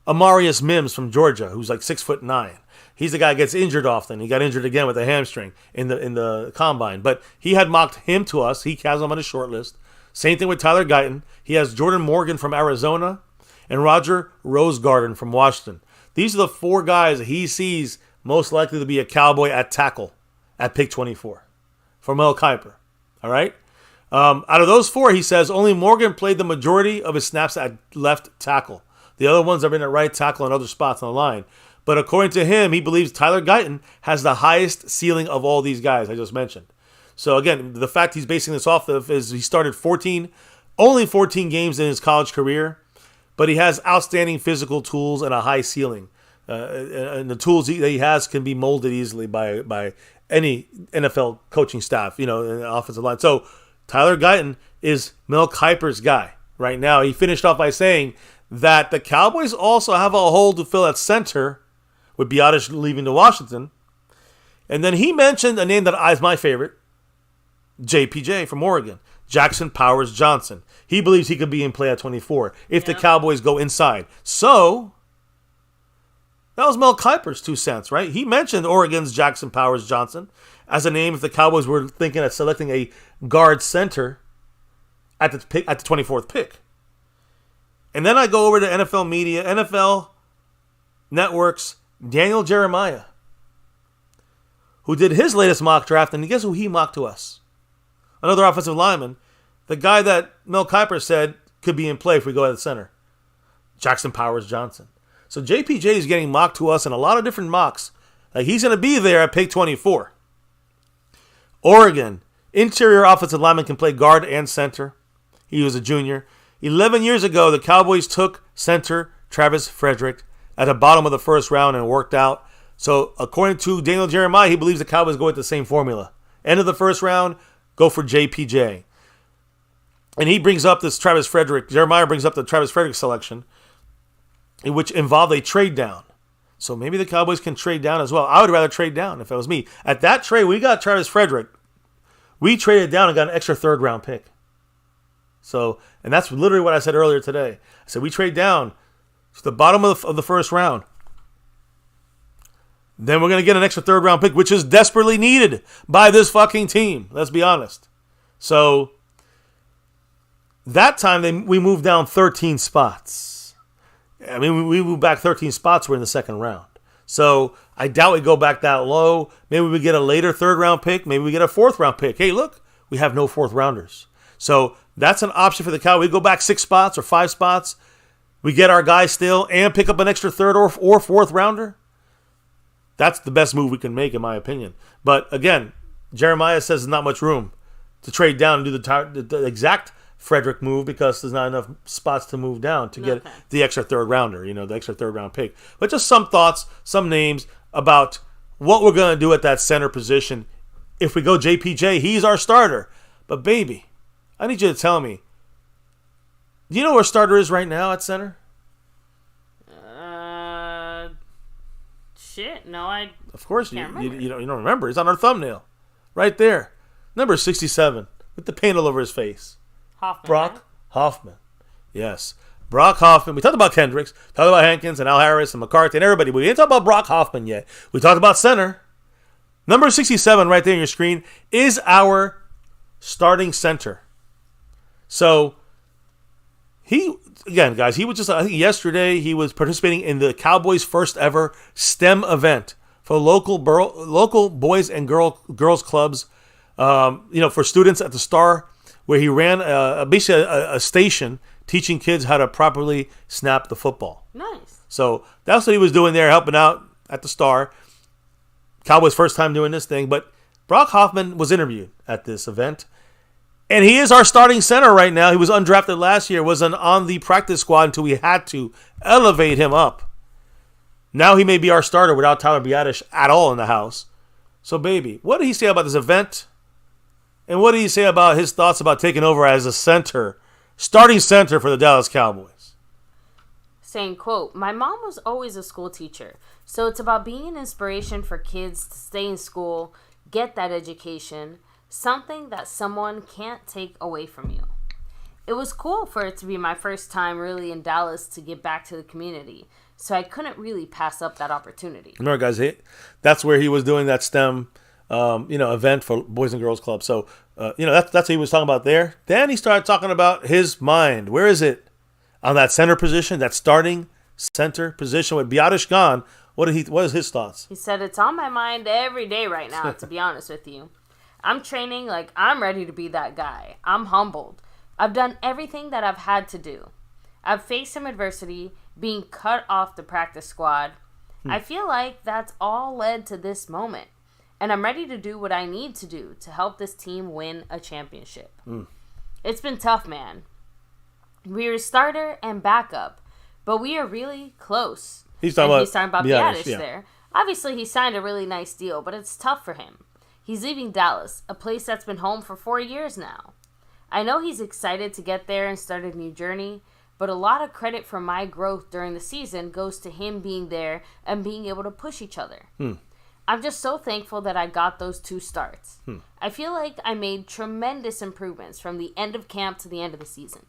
Amarius Mims from Georgia, who's like 6'9". He's the guy that gets injured often. He got injured again with a hamstring in the combine. But he had mocked him to us. He has him on his short list. Same thing with Tyler Guyton. He has Jordan Morgan from Arizona and Roger Rosegarden from Washington. These are the 4 guys that he sees most likely to be a Cowboy at tackle at pick 24 for Mel Kiper. All right? Out of those 4, he says only Morgan played the majority of his snaps at left tackle. The other ones have been at right tackle and other spots on the line. But according to him, he believes Tyler Guyton has the highest ceiling of all these guys I just mentioned. So again, the fact he's basing this off of is he started 14 Only 14 games in his college career, but he has outstanding physical tools and a high ceiling. And the tools that he has can be molded easily by any NFL coaching staff, in the offensive line. So Tyler Guyton is Mel Kiper's guy right now. He finished off by saying that the Cowboys also have a hole to fill at center with Biadasz leaving to Washington. And then he mentioned a name that is my favorite, JPJ from Oregon, Jackson Powers Johnson. He believes he could be in play at 24 if the Cowboys go inside. So that was Mel Kiper's 2 cents, right? He mentioned Oregon's Jackson Powers Johnson as a name if the Cowboys were thinking of selecting a guard center at the 24th pick. And then I go over to NFL media, NFL Network's Daniel Jeremiah, who did his latest mock draft, and guess who he mocked to us? Another offensive lineman, the guy that Mel Kiper said could be in play if we go at the center, Jackson Powers Johnson. So JPJ is getting mocked to us in a lot of different mocks. Like he's going to be there at pick 24. Oregon, interior offensive lineman can play guard and center. He was a junior. 11 years ago, the Cowboys took center Travis Frederick at the bottom of the first round and worked out. So according to Daniel Jeremiah, he believes the Cowboys go with the same formula. End of the first round, go for JPJ. And he brings up this Travis Frederick. Jeremiah brings up the Travis Frederick selection, which involved a trade down. So maybe the Cowboys can trade down as well. I would rather trade down if it was me. At that trade, we got Travis Frederick. We traded down and got an extra third-round pick. So, and that's literally what I said earlier today. I said we trade down to the bottom of the first round. Then we're going to get an extra third-round pick, which is desperately needed by this fucking team. Let's be honest. So, that time we moved down 13 spots. I mean, we moved back 13 spots. We're in the second round. So, I doubt we go back that low. Maybe we get a later third-round pick. Maybe we get a fourth-round pick. Hey, look, we have no fourth-rounders. So, that's an option for the Cowboys. We go back 6 spots or 5 spots. We get our guy still and pick up an extra third or fourth-rounder. That's the best move we can make, in my opinion. But, again, Jeremiah says there's not much room to trade down and do the exact Frederick move because there's not enough spots to move down to get the extra third-rounder, the extra third-round pick. But just some thoughts, some names about what we're going to do at that center position. If we go JPJ, he's our starter. But, baby, I need you to tell me, do you know where starter is right now at center? Shit, no, I Of course, can't you remember. don't remember. It's on our thumbnail. Right there. Number 67 with the paint all over his face. Hoffman, Brock right? Hoffman. Yes. Brock Hoffman. We talked about Kendricks, talked about Hankins and Al Harris and McCarthy and everybody, but we didn't talk about Brock Hoffman yet. We talked about center. Number 67 right there on your screen is our starting center. So, again, guys, he was just, I think yesterday, he was participating in the Cowboys' first ever STEM event for local boys and girls clubs, for students at the Star, where he ran basically a station teaching kids how to properly snap the football. Nice. So that's what he was doing there, helping out at the Star. Cowboys' first time doing this thing, but Brock Hoffman was interviewed at this event. And he is our starting center right now. He was undrafted last year, wasn't on the practice squad until we had to elevate him up. Now he may be our starter without Tyler Biadasz at all in the house. So, baby, what did he say about this event? And what did he say about his thoughts about taking over as a center, starting center for the Dallas Cowboys? Saying, quote, "My mom was always a school teacher, so it's about being an inspiration for kids to stay in school, get that education, something that someone can't take away from you. It was cool for it to be my first time really in Dallas to get back to the community, so I couldn't really pass up that opportunity." Remember, guys, that's where he was doing that STEM, event for Boys and Girls Club. So, that's what he was talking about there. Then he started talking about his mind. Where is it? On that center position, that starting center position with Biadasz gone. What is his thoughts? He said, "It's on my mind every day right now, to be honest with you. I'm training like I'm ready to be that guy. I'm humbled. I've done everything that I've had to do. I've faced some adversity, being cut off the practice squad. I feel like that's all led to this moment. And I'm ready to do what I need to do to help this team win a championship. It's been tough, man. We are starter and backup, but we are really close. He's talking about Biadasz there. Obviously, he signed a really nice deal, but it's tough for him. He's leaving Dallas, a place that's been home for 4 years now. I know he's excited to get there and start a new journey, but a lot of credit for my growth during the season goes to him being there and being able to push each other. I'm just so thankful that I got those 2 starts. I feel like I made tremendous improvements from the end of camp to the end of the season.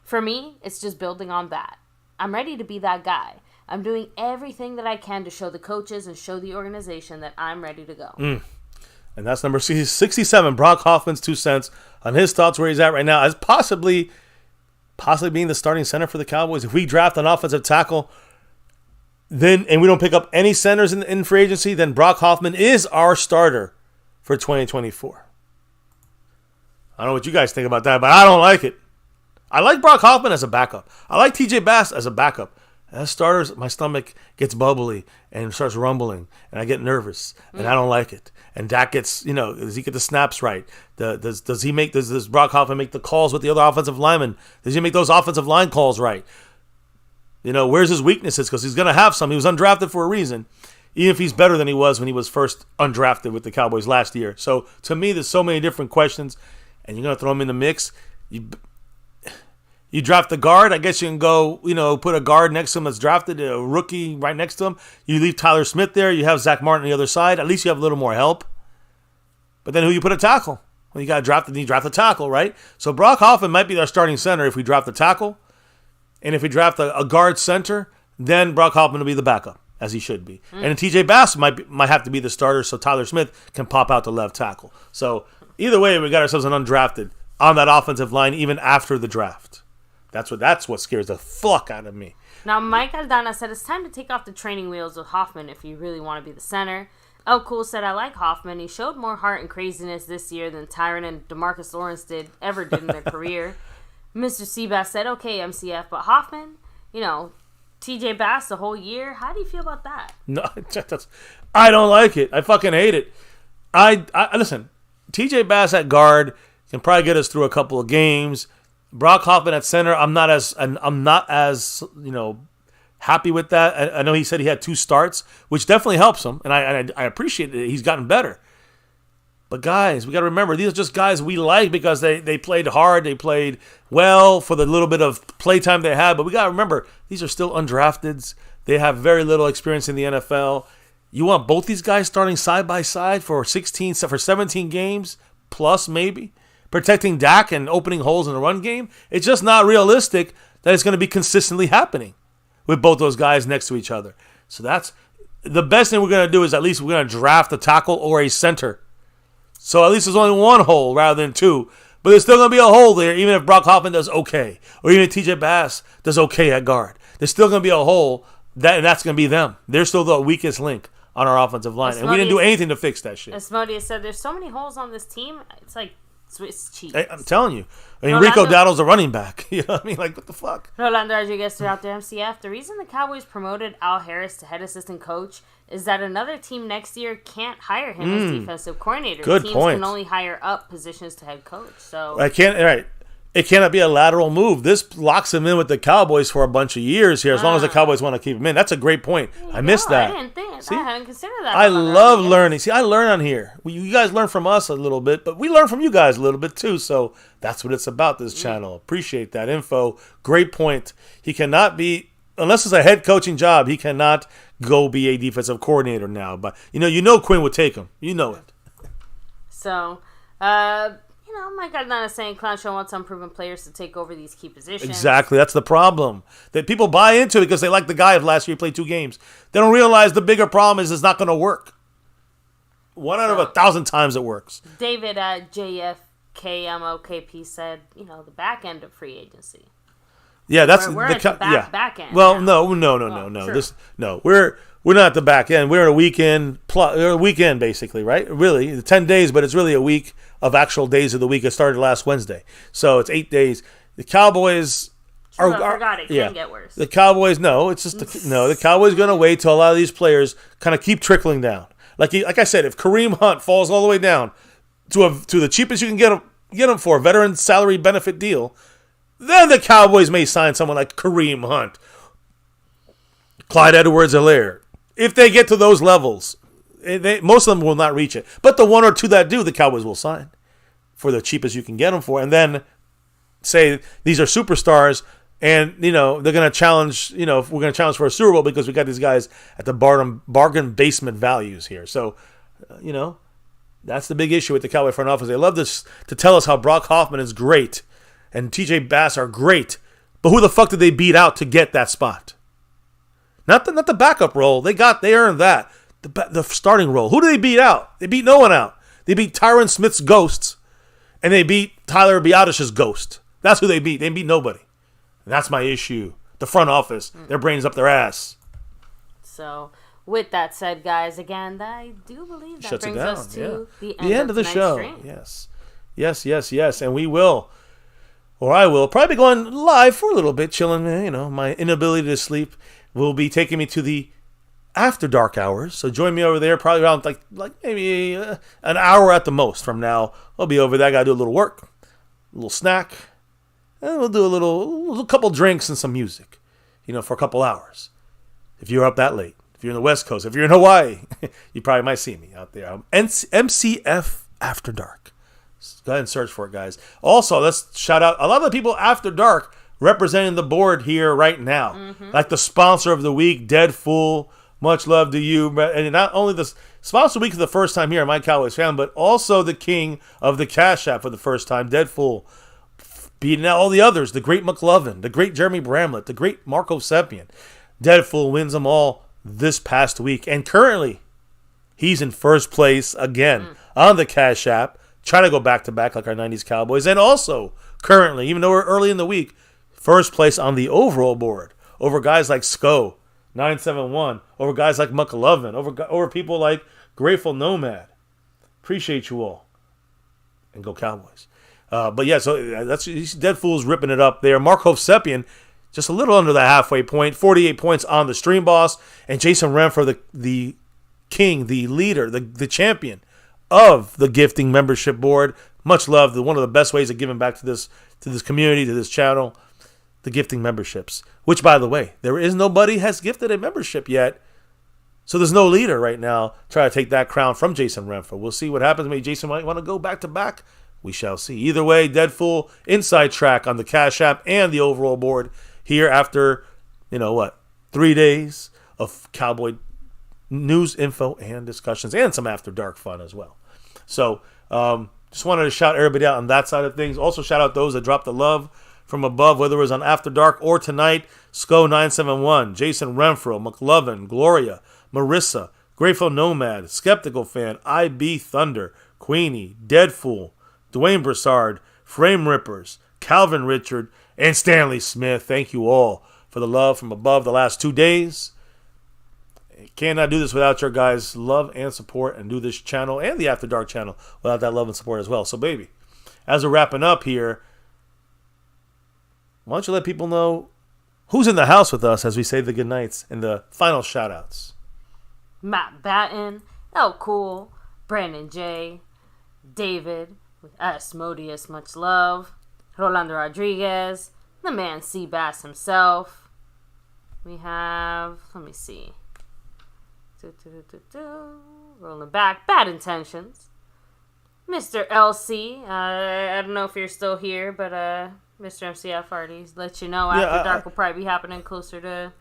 For me, it's just building on that. I'm ready to be that guy. I'm doing everything that I can to show the coaches and show the organization that I'm ready to go. And that's number 67, Brock Hoffman's 2 cents on his thoughts where he's at right now as possibly being the starting center for the Cowboys. If we draft an offensive tackle, then and we don't pick up any centers in free agency, then Brock Hoffman is our starter for 2024. I don't know what you guys think about that, but I don't like it. I like Brock Hoffman as a backup. I like TJ Bass as a backup. As starters, my stomach gets bubbly and starts rumbling, and I get nervous, and I don't like it. And Dak gets, does he get the snaps right? Does Brock Hoffman make the calls with the other offensive linemen? Does he make those offensive line calls right? Where's his weaknesses? Because he's going to have some. He was undrafted for a reason, even if he's better than he was when he was first undrafted with the Cowboys last year. So, to me, there's so many different questions, and you're going to throw him in the mix. You draft the guard, I guess you can go, put a guard next to him that's drafted, a rookie right next to him. You leave Tyler Smith there. You have Zach Martin on the other side. At least you have a little more help. But then who you put a tackle? When you got drafted, you draft a tackle, right? So Brock Hoffman might be our starting center if we draft the tackle. And if we draft a guard center, then Brock Hoffman will be the backup, as he should be. And then TJ Bass might have to be the starter so Tyler Smith can pop out the left tackle. So either way, we got ourselves an undrafted on that offensive line even after the draft. That's what scares the fuck out of me. Now, Mike Aldana said it's time to take off the training wheels with Hoffman if you really want to be the center. El Cool said, I like Hoffman. He showed more heart and craziness this year than Tyron and DeMarcus Lawrence ever did in their career. Mr. Seabass said, okay, MCF, but Hoffman, TJ Bass the whole year. How do you feel about that? No, I don't like it. I fucking hate it. I listen, TJ Bass at guard can probably get us through a couple of games. Brock Hoffman at center, I'm not as happy with that. I know he said he had 2 starts, which definitely helps him, and I appreciate it. He's gotten better. But guys, we got to remember, these are just guys we like because they played hard, they played well for the little bit of playtime they had. But we got to remember, these are still undrafteds. They have very little experience in the NFL. You want both these guys starting side by side for 17 games plus maybe? Protecting Dak and opening holes in the run game, it's just not realistic that it's going to be consistently happening with both those guys next to each other. So that's the best thing we're going to do is at least we're going to draft a tackle or a center. So at least there's only 1 hole rather than 2. But there's still going to be a hole there even if Brock Hoffman does okay. Or even if TJ Bass does okay at guard. There's still going to be a hole, and that's going to be them. They're still the weakest link on our offensive line. And we didn't do anything to fix that shit. Asmodeus said there's so many holes on this team, it's like Swiss cheese. Hey, I'm telling you. Rico Dowdle's a running back. You know what I mean? Like, what the fuck? Rolando Rodriguez throughout the MCF. The reason the Cowboys promoted Al Harris to head assistant coach is that another team next year can't hire him as defensive coordinator. Good Teams point. can only hire up positions to head coach. So It cannot be a lateral move. This locks him in with the Cowboys for a bunch of years here, as long as the Cowboys want to keep him in. That's a great point. I missed that. I didn't think. I hadn't considered that. I love learning. See, I learn on here. You guys learn from us a little bit, but we learn from you guys a little bit too. So that's what it's about, this channel. Appreciate that info. Great point. He cannot be, unless it's a head coaching job, he cannot go be a defensive coordinator now. But, you know Quinn would take him. You know it. So, Mike Adnan is saying Clown Show wants unproven players to take over these key positions. Exactly. That's the problem. That people buy into it because they like the guy of last year he played 2 games. They don't realize the bigger problem is it's not going to work. 1 out of 1,000 times it works. David at JFKMOKP said, the back end of free agency. Yeah, that's we're at the back end. Well, no. We're not at the back end. We're at a weekend, basically, right? Really, 10 days, but it's really a week of actual days of the week. It started last Wednesday, so it's 8 days. The Cowboys I forgot it can get worse. The Cowboys, the Cowboys going to wait till a lot of these players kind of keep trickling down. Like I said, if Kareem Hunt falls all the way down to the cheapest you can get him for, veteran salary benefit deal, then the Cowboys may sign someone like Kareem Hunt, Clyde Edwards-Helaire. If they get to those levels, most of them will not reach it. But the one or two that do, the Cowboys will sign for the cheapest you can get them for. And then say these are superstars, and they're going to challenge. We're going to challenge for a Super Bowl because we got these guys at the bargain basement values here. So, that's the big issue with the Cowboy front office. They love this to tell us how Brock Hoffman is great and T.J. Bass are great, but who the fuck did they beat out to get that spot? Not the backup role. They earned that. The starting role. Who did they beat out? They beat no one out. They beat Tyron Smith's ghosts, and they beat Tyler Biadish's ghost. That's who they beat. They beat nobody. And that's my issue. The front office, their brains up their ass. So, with that said, guys, again, I do believe that brings us to the end of the show. Stream. Yes. And we will, or I will, probably be going live for a little bit, chilling. My inability to sleep will be taking me to the after dark hours. So join me over there, probably around like maybe an hour at the most from now. I'll be over there. I got to do a little work, a little snack, and we'll do a little couple drinks and some music, for a couple hours. If you're up that late, if you're in the West Coast, if you're in Hawaii, you probably might see me out there. MCF After Dark. Go ahead and search for it, guys. Also, let's shout out a lot of the people After Dark representing the board here right now. Like the sponsor of the week, Dead Fool. Much love to you. And not only the sponsor of the week for the first time here at My Cowboys Family, but also the king of the Cash App for the first time, Dead Fool. Beating out all the others, the great McLovin, the great Jeremy Bramlett, the great Marco Seppian. Dead Fool wins them all this past week. And currently, he's in first place again on the Cash App. Trying to go back-to-back like our 90s Cowboys. And also, currently, even though we're early in the week, first place on the overall board over guys like Sco, 971, over guys like McLovin, over people like Grateful Nomad. Appreciate you all. And go Cowboys. But yeah, so that's Dead Fool's ripping it up there. Mark Hovsepian, just a little under the halfway point, 48 points on the Stream Boss. And Jason Renfro, the king, the leader, the champion of the gifting membership board. Much love. One of the best ways of giving back to this community, to this channel, the gifting memberships. Which, by the way, nobody has gifted a membership yet. So there's no leader right now trying to take that crown from Jason Renfro. We'll see what happens. Maybe Jason might want to go back-to-back. We shall see. Either way, Dead Fool inside track on the Cash App and the overall board here after, 3 days of Cowboy news, info, and discussions, and some After Dark fun as well. So, just wanted to shout everybody out on that side of things. Also, shout out those that dropped the love from above, whether it was on After Dark or tonight. Sco971, Jason Renfro, McLovin, Gloria, Marissa, Grateful Nomad, Skeptical Fan, IB Thunder, Queenie, Dead Fool, Dwayne Broussard, Frame Rippers, Calvin Richard, and Stanley Smith. Thank you all for the love from above the last 2 days. Cannot do this without your guys' love and support, and do this channel and the After Dark channel without that love and support as well. So, baby, as we're wrapping up here, why don't you let people know who's in the house with us as we say the good nights and the final shout-outs. Matt Batten, El Cool, Brandon J, David, with Asmodeus, much love, Rolando Rodriguez, the man Seabass himself. We have, let me see. Rolling back, Bad Intentions. Mr. LC, I don't know if you're still here, but Mr. MCF already let you know After Dark will probably be happening closer to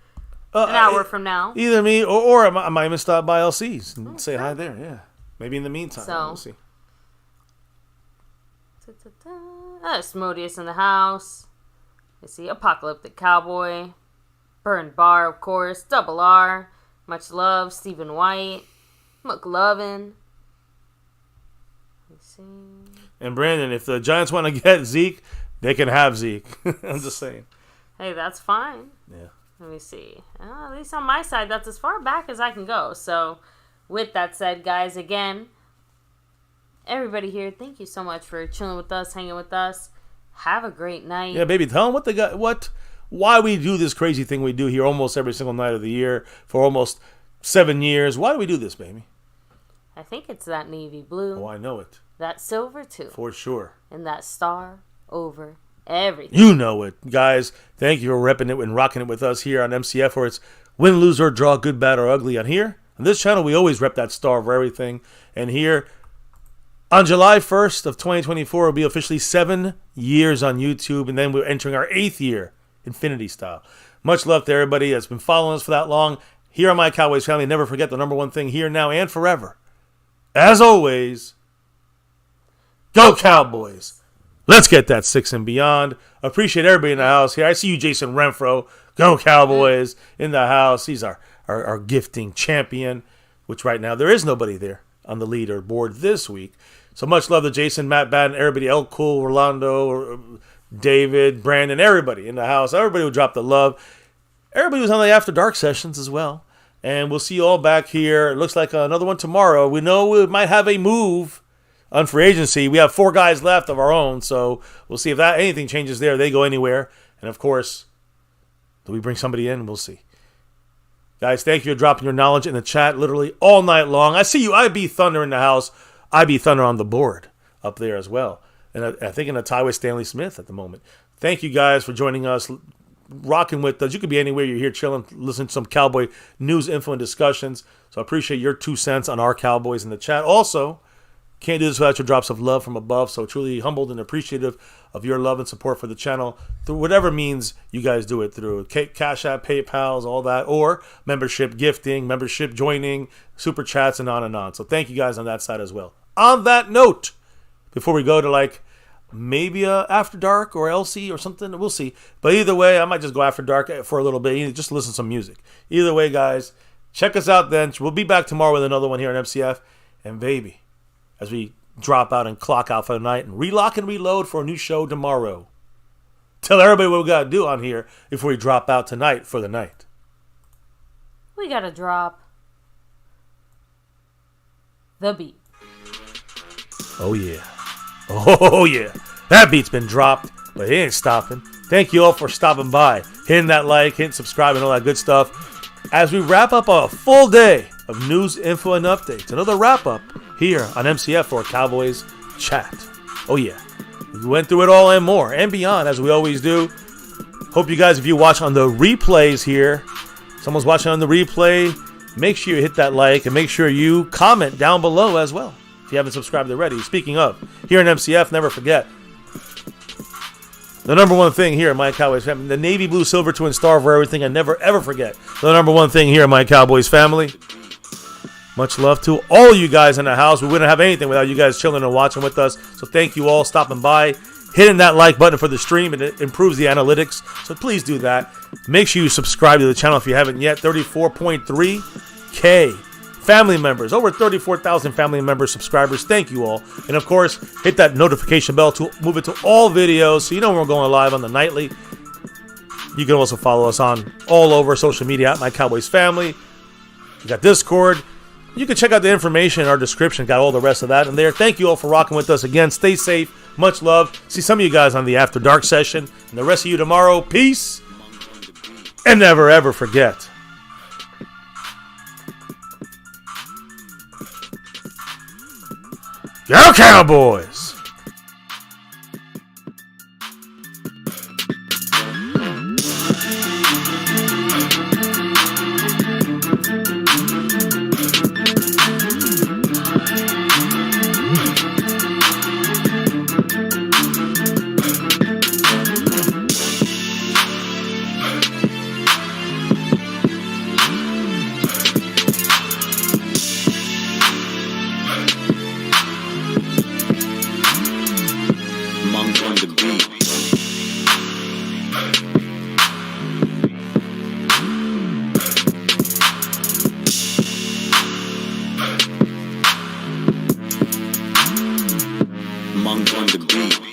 an hour from now. Either me or I might even stop by LC's and say hi there, yeah. Maybe in the meantime, we'll see. Asmodeus in the house. I see Apocalyptic Cowboy. Burned Bar, of course. Double R. Much love. Stephen White. McLovin. Let's see. And Brandon, if the Giants want to get Zeke, they can have Zeke. I'm just saying. Hey, that's fine. Yeah. Let me see. At least on my side, that's as far back as I can go. So, with that said, guys, again, everybody here, thank you so much for chilling with us, hanging with us. Have a great night. Yeah, baby, tell them why we do this crazy thing we do here almost every single night of the year for almost 7 years. Why do we do this, baby? I think it's that navy blue. Oh, I know it. That silver, too. For sure. And that star over Everything. You know it. Guys, thank you for repping it and rocking it with us here on MCF, where it's win, lose, or draw, good, bad, or ugly. On here, on this channel, we always rep that star of everything. And here, on July 1st of 2024, it'll be officially 7 years on YouTube, and then we're entering our 8th year, Infinity style. Much love to everybody that's been following us for that long. Here on My Cowboys Family, never forget the number one thing here, now, and forever. As always, go Cowboys. Let's get that 6 and beyond. Appreciate everybody in the house here. I see you, Jason Renfro. Go Cowboys in the house. He's our gifting champion, which right now there is nobody there on the leaderboard this week. So much love to Jason, Matt Batten, everybody, El Cool, Rolando, David, Brandon, everybody in the house. Everybody who dropped the love. Everybody was on the After Dark sessions as well. And we'll see you all back here. It looks like another one tomorrow. We know we might have a move on free agency. We have 4 guys left of our own, so we'll see if that anything changes there. They go anywhere. And, of course, do we bring somebody in? We'll see. Guys, thank you for dropping your knowledge in the chat literally all night long. I see you, IB Thunder in the house. IB Thunder on the board up there as well. And I think in a tie with Stanley Smith at the moment. Thank you guys for joining us, rocking with us. You could be anywhere. You're here chilling, listening to some Cowboy news, info, and discussions. So I appreciate your 2 cents on our Cowboys in the chat. Also, can't do this without your drops of love from above. So truly humbled and appreciative of your love and support for the channel through whatever means you guys do it through. Cash App, PayPals, all that, or membership gifting, membership joining, super chats, and on and on. So thank you guys on that side as well. On that note, before we go to like maybe After Dark or LC or something, we'll see. But either way, I might just go After Dark for a little bit, just listen to some music. Either way, guys, check us out then. We'll be back tomorrow with another one here on MCF. And baby, as we drop out and clock out for the night and relock and reload for a new show tomorrow. Tell everybody what we got to do on here before we drop out tonight for the night. We got to drop the beat. Oh, yeah. Oh, yeah. That beat's been dropped, but it ain't stopping. Thank you all for stopping by, hitting that like, hitting subscribe, and all that good stuff. As we wrap up a full day of news, info, and updates. Another wrap-up here on MCF for Cowboys Chat. Oh, yeah. We went through it all and more and beyond, as we always do. Hope you guys, if you watch on the replays here, someone's watching on the replay, make sure you hit that like and make sure you comment down below as well if you haven't subscribed already. Speaking of, here in MCF, never forget, the number one thing here at My Cowboys Family, the navy blue silver twin star for everything, and never ever forget the number one thing here at My Cowboys Family. Much love to all you guys in the house. We wouldn't have anything without you guys chilling and watching with us. So thank you all stopping by, hitting that like button for the stream. It improves the analytics. So please do that. Make sure you subscribe to the channel if you haven't yet. 34.3K family members. Over 34,000 family members, subscribers. Thank you all. And of course, hit that notification bell to move it to all videos so you know when we're going live on the nightly. You can also follow us on all over social media at My Cowboys Family. You got Discord. You can check out the information in our description. Got all the rest of that in there. Thank you all for rocking with us again. Stay safe. Much love. See some of you guys on the After Dark session. And the rest of you tomorrow. Peace. And never ever forget. Go Cowboys! Monk on the beat.